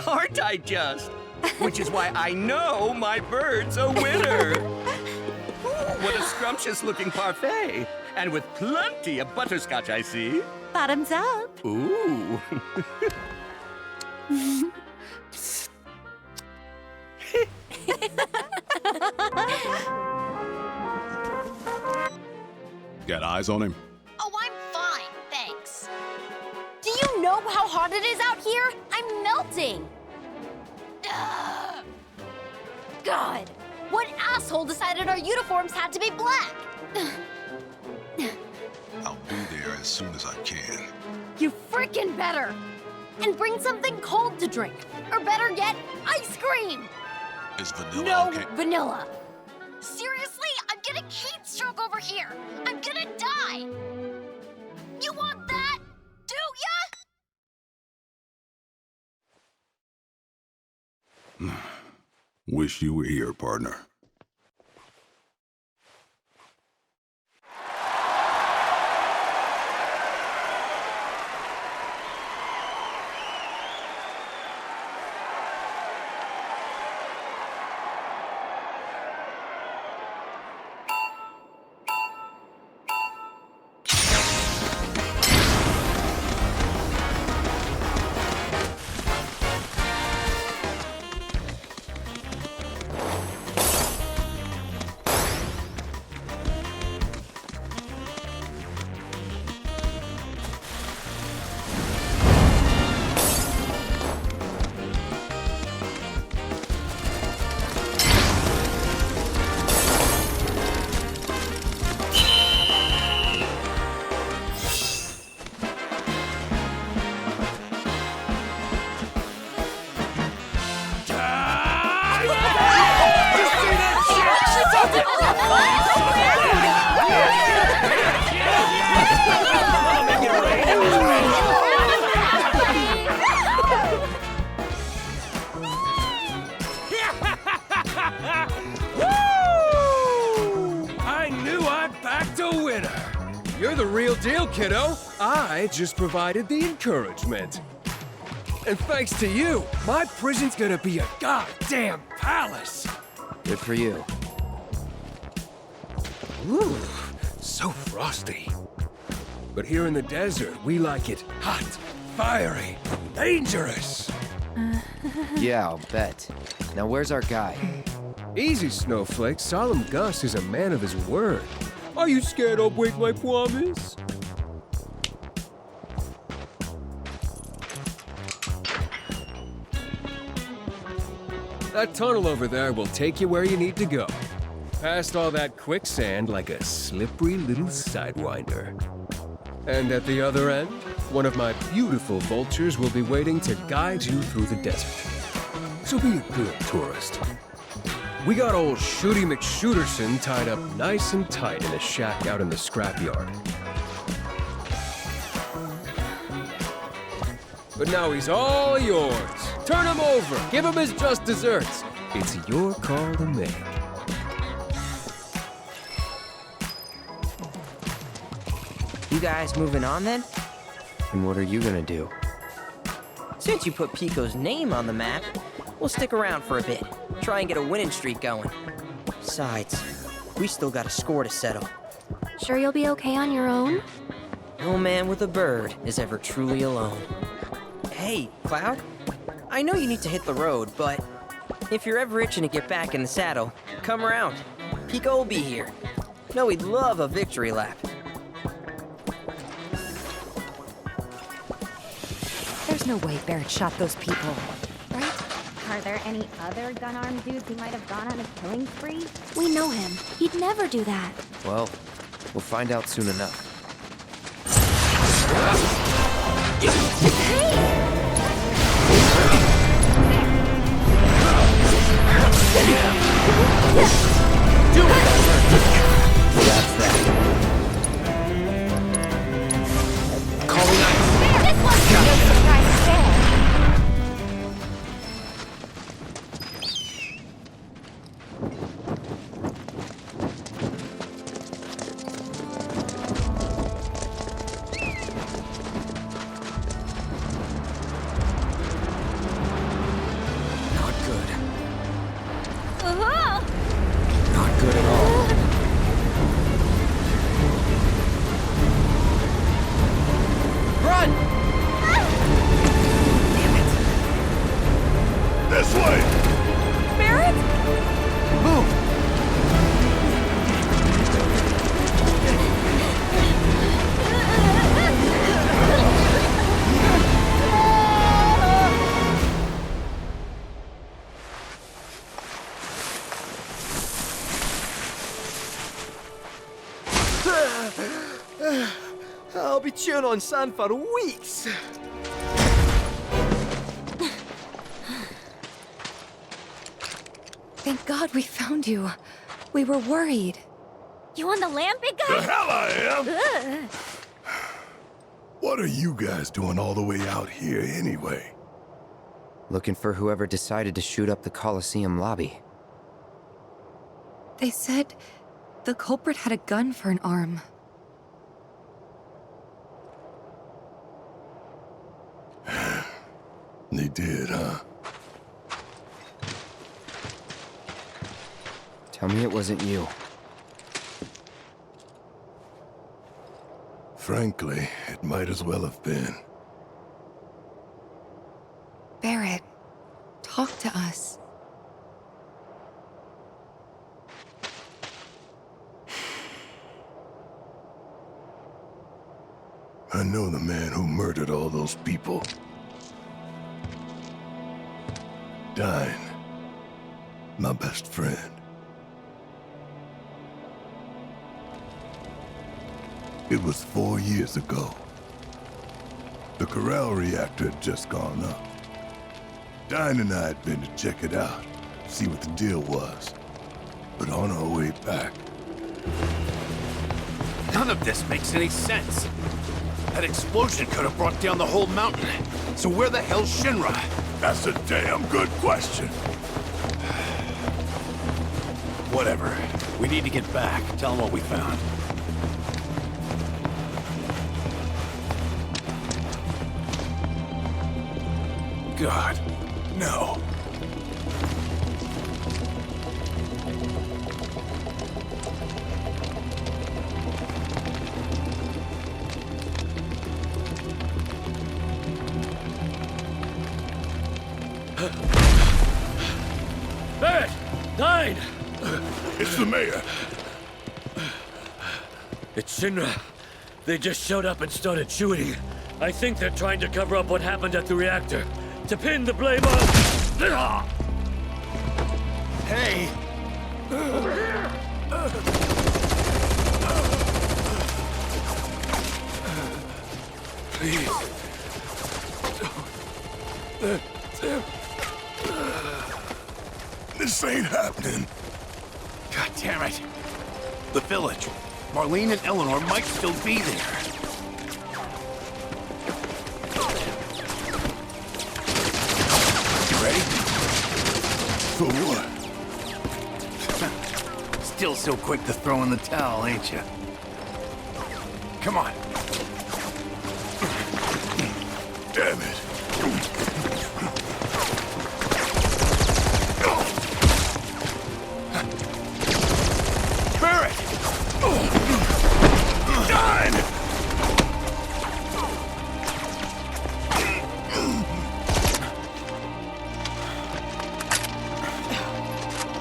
Aren't I just? Which is why I know my bird's a winner. Ooh, what a scrumptious-looking parfait. And with plenty of butterscotch, I see. Bottoms up. Ooh. Got eyes on him? Oh, I'm fine, thanks. Do you know how hot it is out here? I'm melting. Ugh. God, what asshole decided our uniforms had to be black? I'll be there as soon as I can. You freaking better. And bring something cold to drink. Or better yet, ice cream. Is vanilla No okay? vanilla. Seriously, I'm getting heat stroke over here. I'm gonna die. You want that? Do ya? Wish you were here, partner. I knew I backed a winner. You're the real deal, kiddo. I just provided the encouragement. And thanks to you, my prison's gonna be a goddamn palace! Good for you. Ooh, so frosty. But here in the desert, we like it hot, fiery, dangerous. Yeah, I'll bet. Now where's our guy? Easy, Snowflake. Solemn Gus is a man of his word. Are you scared I'll break my promise? That tunnel over there will take you where you need to go. Past all that quicksand like a slippery little sidewinder. And at the other end, one of my beautiful vultures will be waiting to guide you through the desert. So be a good tourist. We got old Shooty McShooterson tied up nice and tight in a shack out in the scrapyard. But now he's all yours. Turn him over. Give him his just desserts. It's your call to make. You guys moving on then? And what are you gonna do? Since you put Pico's name on the map, we'll stick around for a bit. Try and get a winning streak going. Besides, we still got a score to settle. Sure you'll be okay on your own? No man with a bird is ever truly alone. Hey, Cloud. I know you need to hit the road, but if you're ever itching to get back in the saddle, come around. Pico will be here. No, he'd love a victory lap. There's no way Barrett shot those people, right? Are there any other gun-armed dudes who might have gone on a killing spree? We know him. He'd never do that. Well, we'll find out soon enough. Do it! That's that. Calling ice. This one's no surprise at all. Not good. Uh-huh. Not good at all. Run! This way! Barrett? Move! I'll be chewing on sand for weeks. Thank God we found you. We were worried. You on the lam, big guy? The hell I am! Ugh. What are you guys doing all the way out here anyway? Looking for whoever decided to shoot up the Coliseum lobby. They said the culprit had a gun for an arm. They did, huh? Tell me it wasn't you. Frankly, it might as well have been. Barrett, talk to us. I know the man who murdered all those people. Dying. My best friend. It was 4 years ago. The Corral reactor had just gone up. Dine and I had been to check it out, see what the deal was. But on our way back... None of this makes any sense. That explosion could have brought down the whole mountain. So where the hell's Shinra? That's a damn good question. Whatever. We need to get back. Tell them what we found. God, no. Barrett! Nine! It's the mayor. It's Shinra. They just showed up and started shooting. I think they're trying to cover up what happened at the reactor. To pin the blame on... Hey! Over here! Please. This ain't happening. God damn it. The village. Marlene and Eleanor might still be there. You ready? For what? Still so quick to throw in the towel, ain't you? Come on. Damn it. Barrett! Done!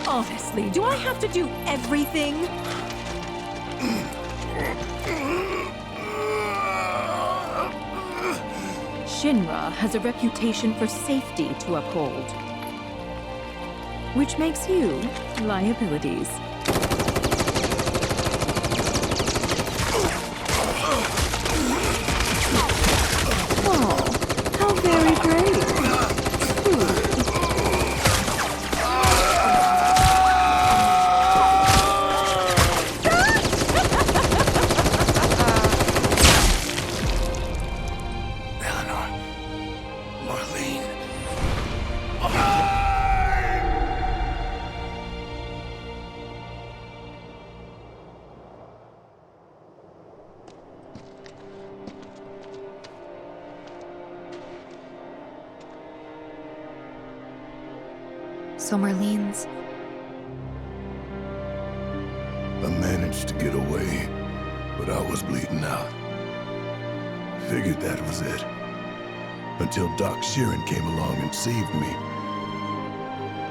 Honestly, do I have to do everything? Shinra has a reputation for safety to uphold, which makes you liabilities. Oh, how very brave. So Marlene's... I managed to get away, but I was bleeding out. Figured that was it. Until Doc Sheeran came along and saved me.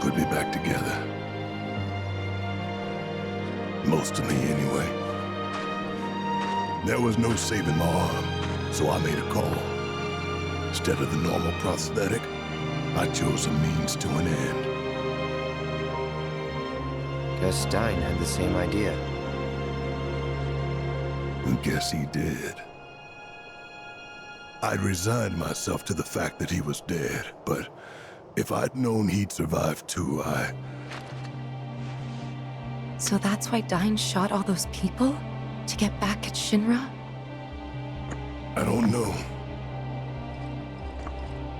Put me back together. Most of me, anyway. There was no saving my arm, so I made a call. Instead of the normal prosthetic, I chose a means to an end. Guess Stein had the same idea. Guess he did. I'd resigned myself to the fact that he was dead, but if I'd known he'd survive too, So that's why Stein shot all those people? To get back at Shinra? I don't know.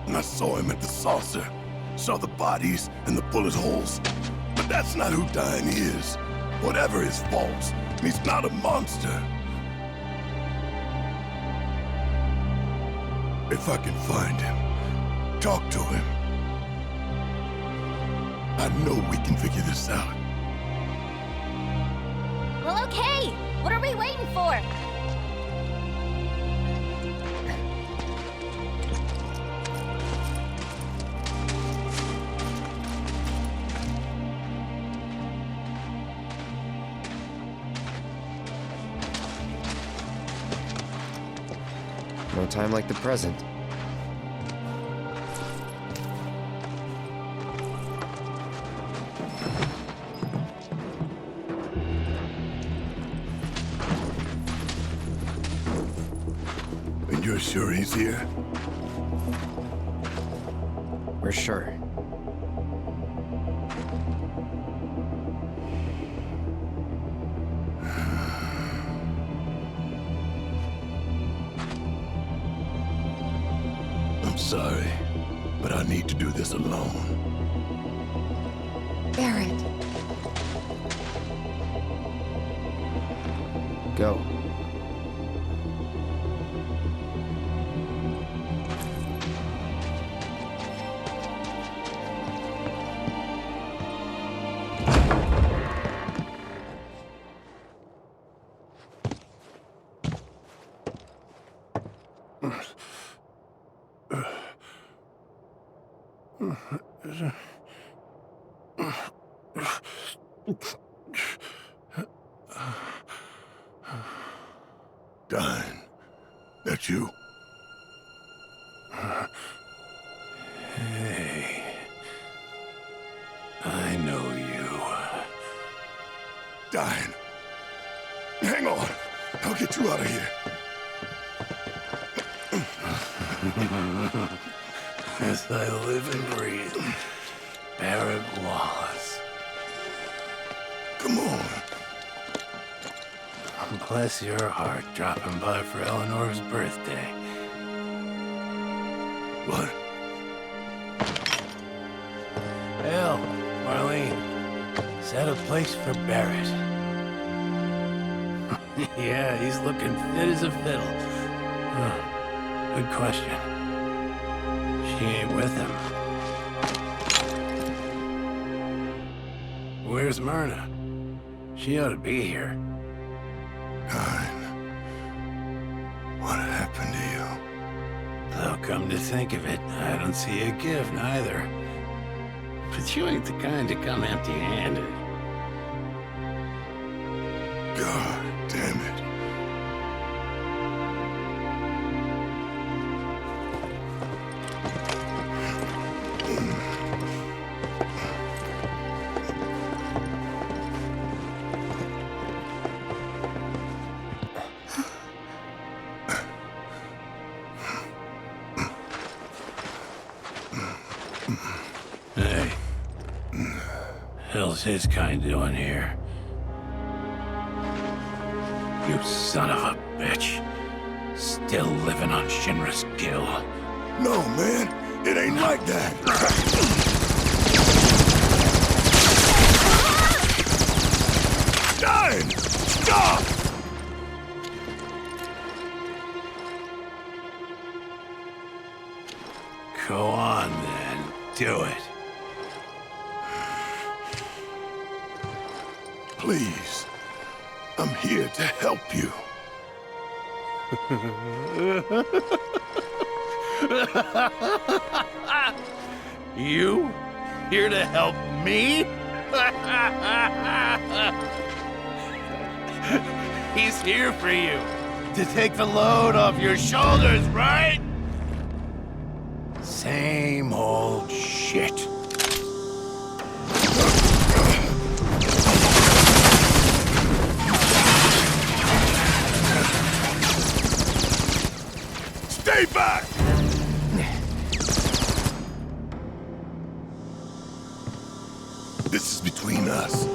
I saw him at the saucer. Saw the bodies and the bullet holes. But that's not who Stein is. Whatever his faults, he's not a monster. If I can find him, talk to him, I know we can figure this out. Well, okay. What are we waiting for? No time like the present. And you're sure he's here? We're sure. I'm sorry, but I need to do this alone. Barrett. Go. Dying. That you? Hey. I know you. Dying. Hang on. I'll get you out of here. As I live and breathe, Barrett Wallace. Come on. Bless your heart dropping by for Eleanor's birthday. What? Hell, Marlene, set a place for Barrett. Yeah, he's looking fit as a fiddle. Huh. Good question. She ain't with him. Where's Myrna? She ought to be here. What happened to you? Though, come to think of it, I don't see a gift neither. But you ain't the kind to come empty-handed. God damn it. Hey. Hell's his kind doing here? You son of a bitch. Still living on Shinra's Gill. No, man. It ain't like that. Dying! Stop! Go on, then. Do it. Please. I'm here to help you. You? Here to help me? He's here for you. To take the load off your shoulders, right? Same old shit. Stay back! This is between us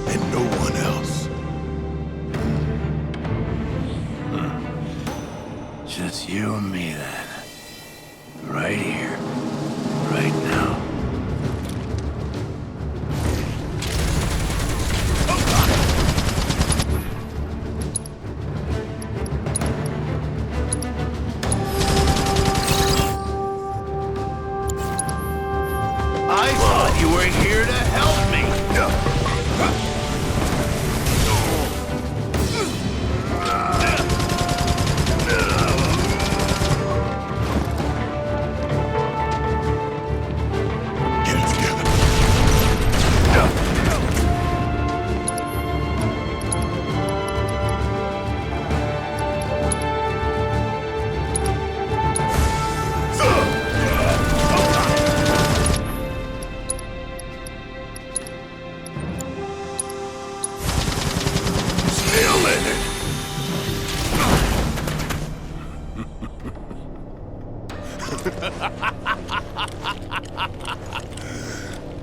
and no one else. Just you and me, then. Right here. Right now. I thought you were here to help me.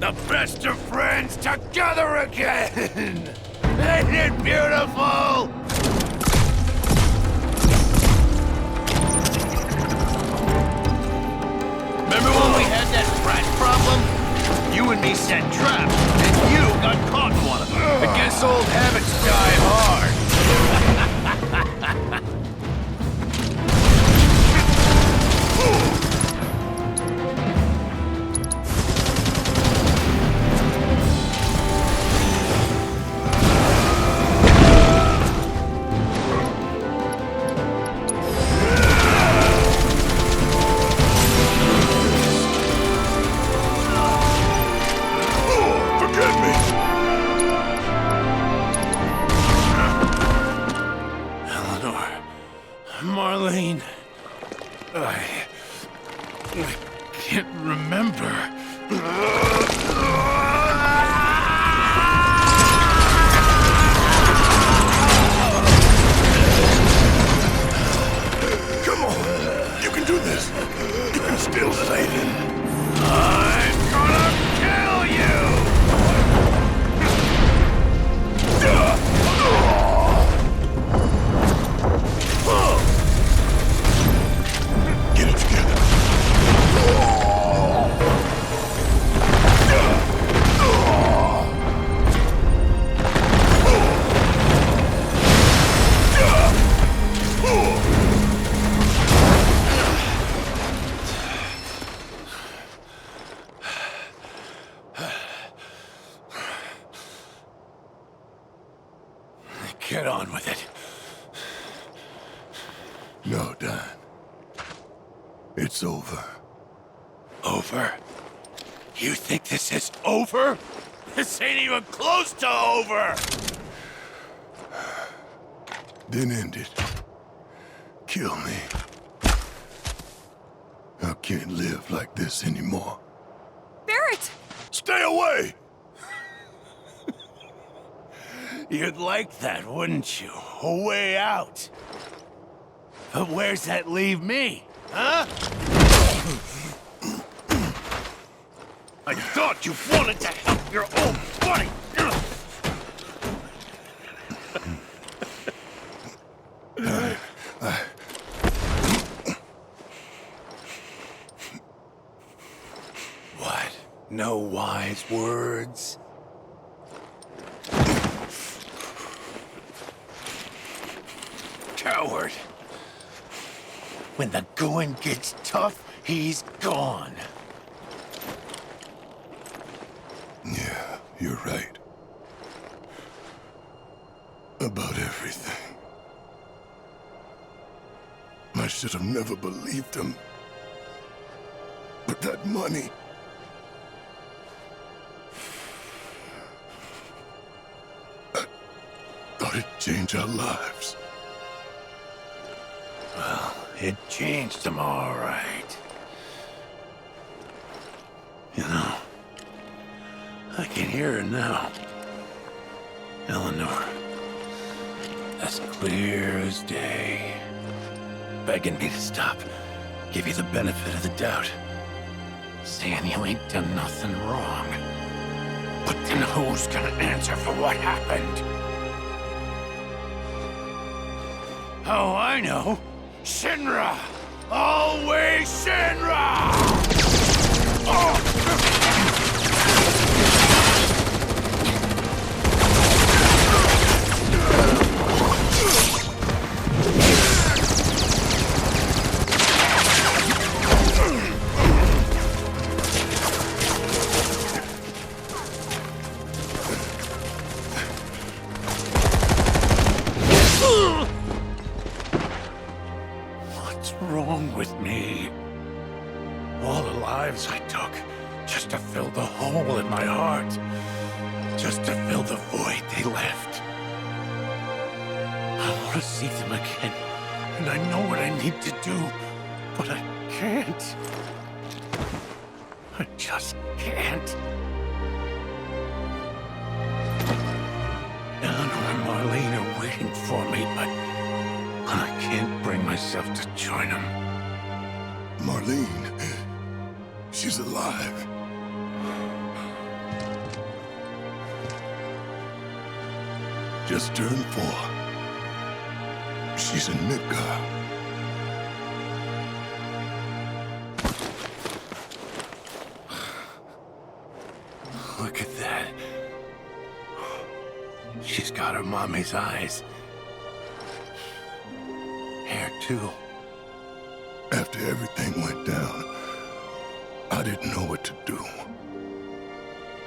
The best of friends together again! Ain't it beautiful? Remember when we had that rat problem? You and me set traps, and you got caught in one of them. I guess old habits die hard. I can't remember. Come on! You can do this! You can still save him! I'm gonna kill you! Get it together. Get on with it. No, Dan. It's over. Over? You think this is over? This ain't even close to over! Then end it. Kill me. I can't live like this anymore. Barrett! Stay away! You'd like that, wouldn't you? A way out. But where's that leave me? Huh? I thought you wanted to help your own buddy! What? No wise words? Coward. When the going gets tough, he's gone. Yeah, you're right. About everything. I should have never believed him. But that money... I thought it'd change our lives. Well, it changed them all right. You know, I can hear her now. Eleanor. As clear as day. Begging me to stop. Give you the benefit of the doubt. Saying you ain't done nothing wrong. But then who's gonna answer for what happened? Oh, I know. Shinra! Always Shinra! What's wrong with me? All the lives I took, just to fill the hole in my heart. Just to fill the void they left. I want to see them again, and I know what I need to do, but I can't. I just can't. Eleanor and Marlene are waiting for me, but I can't bring myself to join them. Marlene, she's alive. Just turned 4. She's in Midgar. Look at that. She's got her mommy's eyes. Hair, too. After everything went down, I didn't know what to do.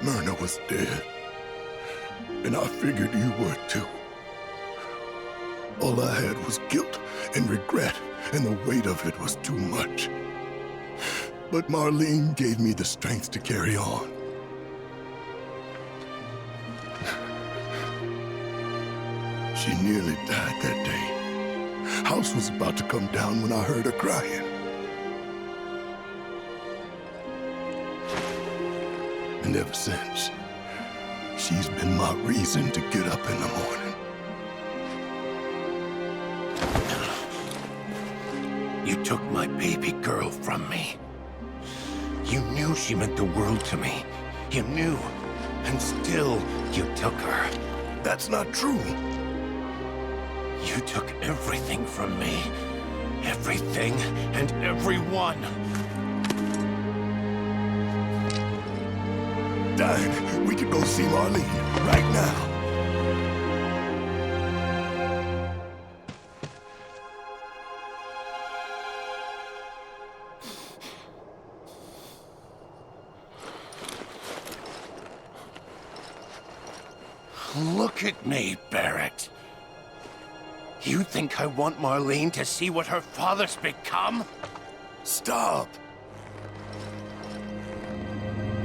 Myrna was dead. And I figured you were too. All I had was guilt and regret, and the weight of it was too much. But Marlene gave me the strength to carry on. She nearly died that day. House was about to come down when I heard her crying. And ever since, she's been my reason to get up in the morning. You took my baby girl from me. You knew she meant the world to me. You knew, and still you took her. That's not true. You took everything from me. Everything and everyone. Dine, we could go see Marlene right now. Look at me, Barrett. You think I want Marlene to see what her father's become? Stop!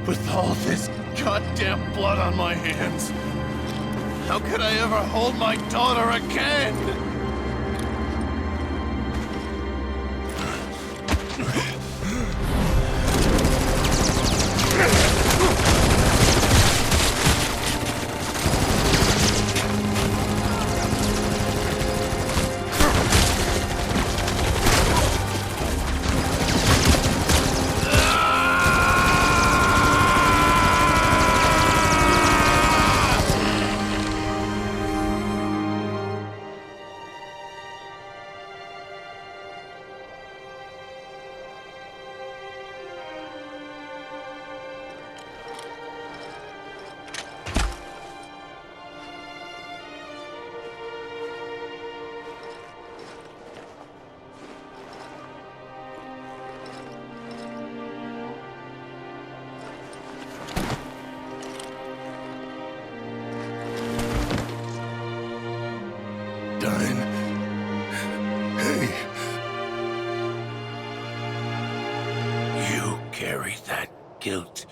With all this goddamn blood on my hands, how could I ever hold my daughter again? Carry that guilt,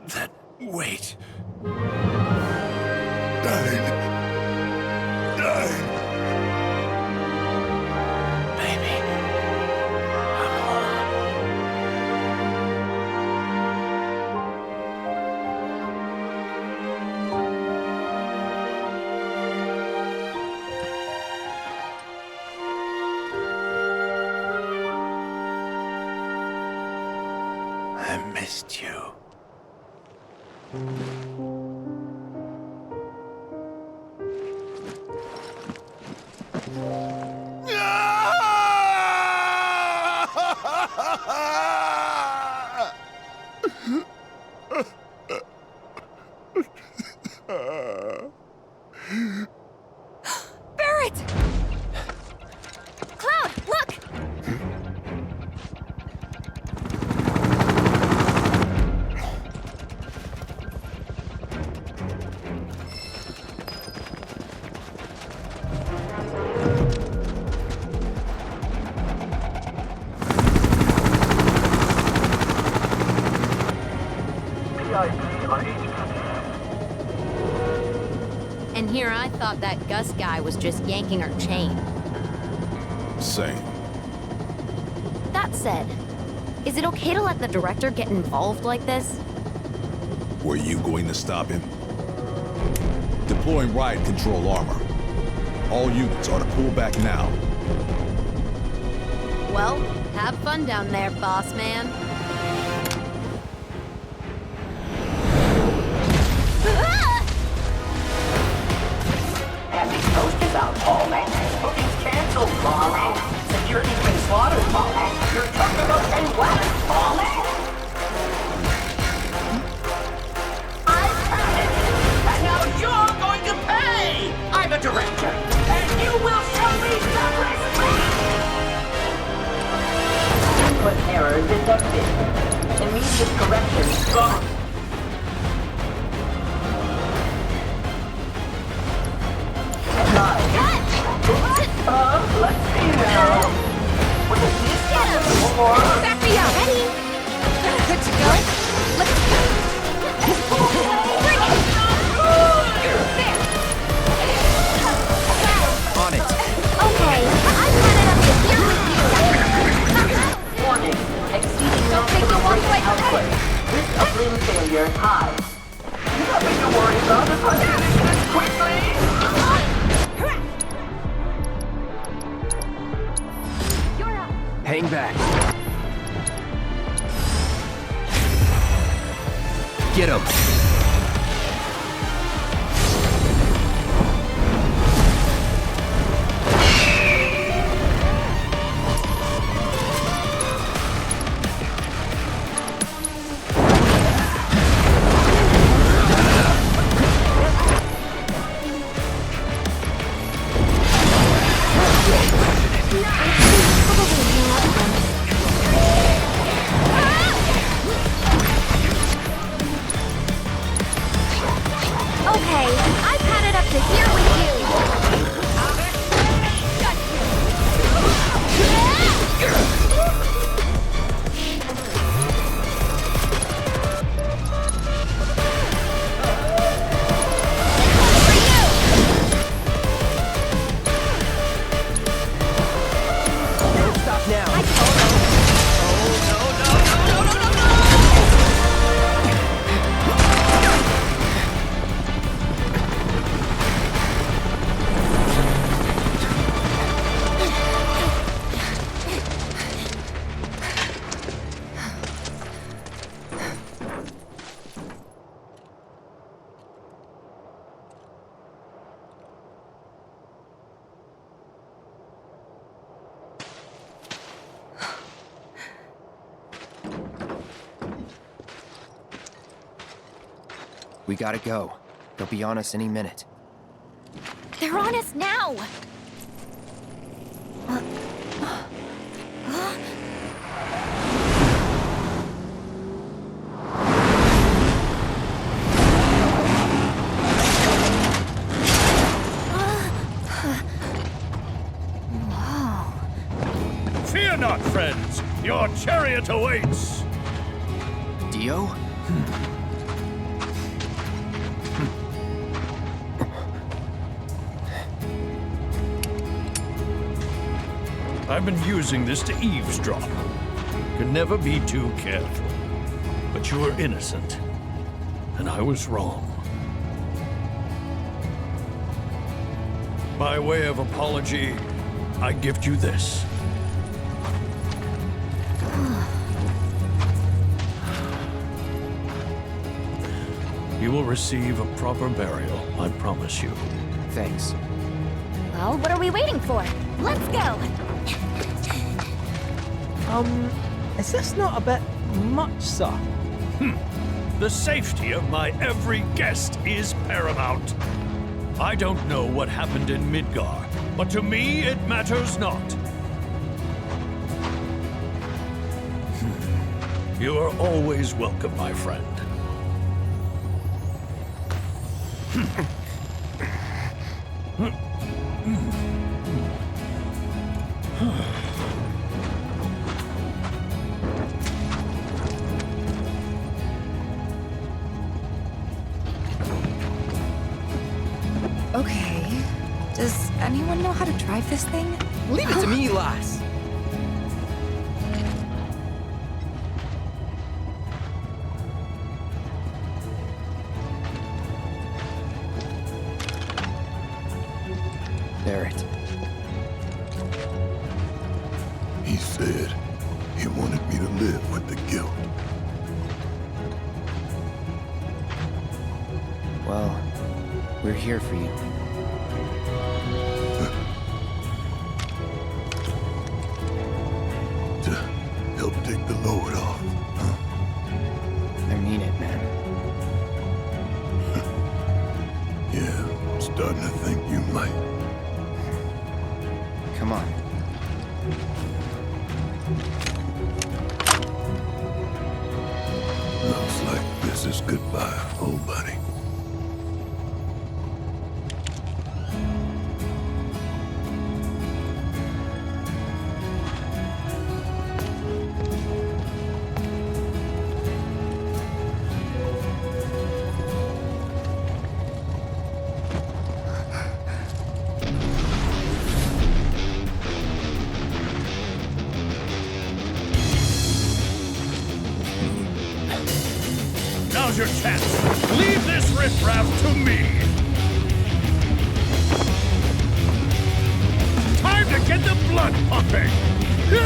that weight. Dine. Baby, I'm I missed you. Barrett! Cloud, look! And here I thought that Gus guy was just yanking her chain. Same. That said, is it okay to let the director get involved like this? Were you going to stop him? Deploying riot control armor. All units are to pull back now. Well, have fun down there, boss man. Coast is out, Paulman. Booking's canceled, Paulman. Security's been slaughtered, Paulman. Your truck about 10 weapons, Paulman. I've had it. And now you're going to pay. I'm a director, and you will show me some respect. Input error detected. Immediate correction gone. Let's see now. What is this? Back me up. Ready? Good to go. Let's go. Bring it. There. On it. Okay, I'm running up to here with you. Warning. Exceeding maximum rate output. Risk of limb failure Hang back. Get him. Okay, I've had it up to here with you. Stop now. We gotta go. They'll be on us any minute. They're on us now. Fear not, friends. Your chariot awaits. Dio? I've been using this to eavesdrop. Could never be too careful. But you were innocent, and I was wrong. By way of apology, I gift you this. You will receive a proper burial, I promise you. Thanks. Well, what are we waiting for? Let's go. Is this not a bit much, sir? The safety of my every guest is paramount. I don't know what happened in Midgar, but to me it matters not. You are always welcome, my friend. Okay. Does anyone know how to drive this thing? Leave it to me, lass. Barrett. He said he wanted me to live with the guilt. Well, we're here for you. To help take the load off, huh? I mean it, man. Yeah, I'm starting to think you might. Come on. Looks like this is goodbye, old buddy. Now's your chance. Leave this riffraff to me. Time to get the blood pumping. Hang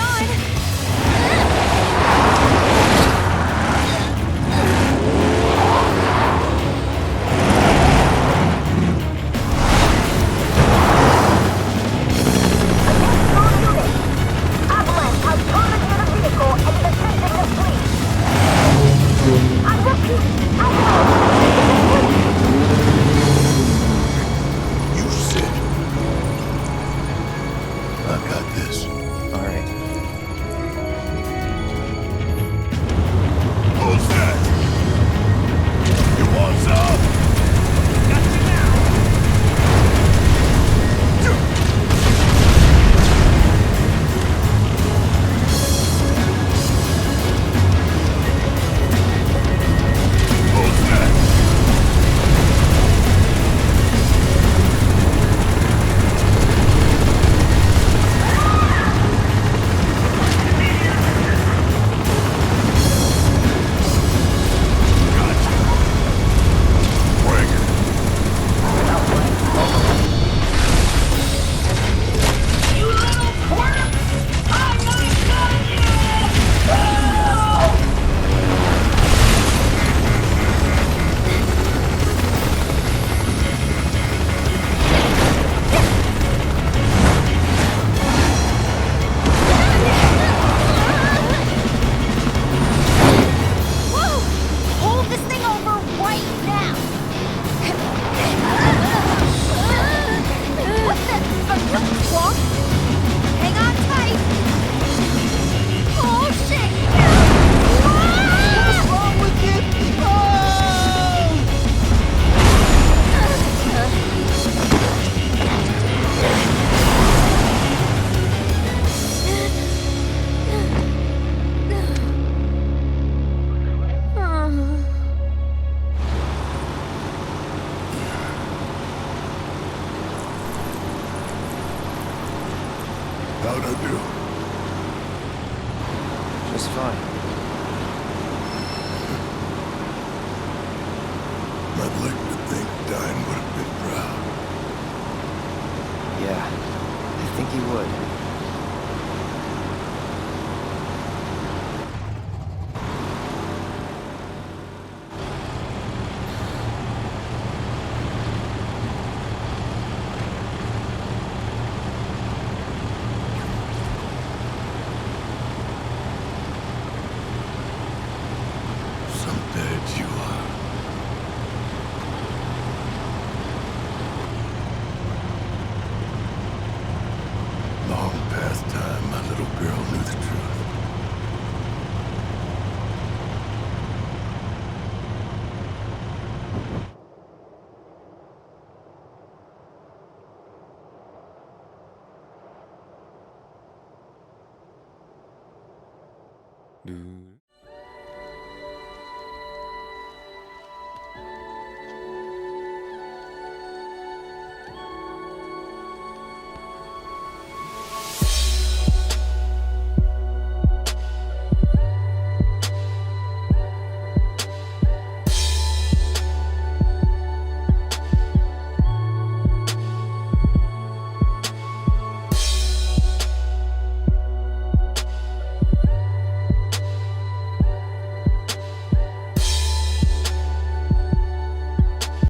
on! You sit. I got this. All right. Who's that? You want some? Got you now. Who's that? Whoa! Hold this thing over right now! What the? What? Hang on tight! Oh, shit! What's wrong with you? How'd I do? Just fine. I'd like to think Dine would have been proud. Yeah, I think he would. Some days you are. Long past time my little girl knew the truth. Do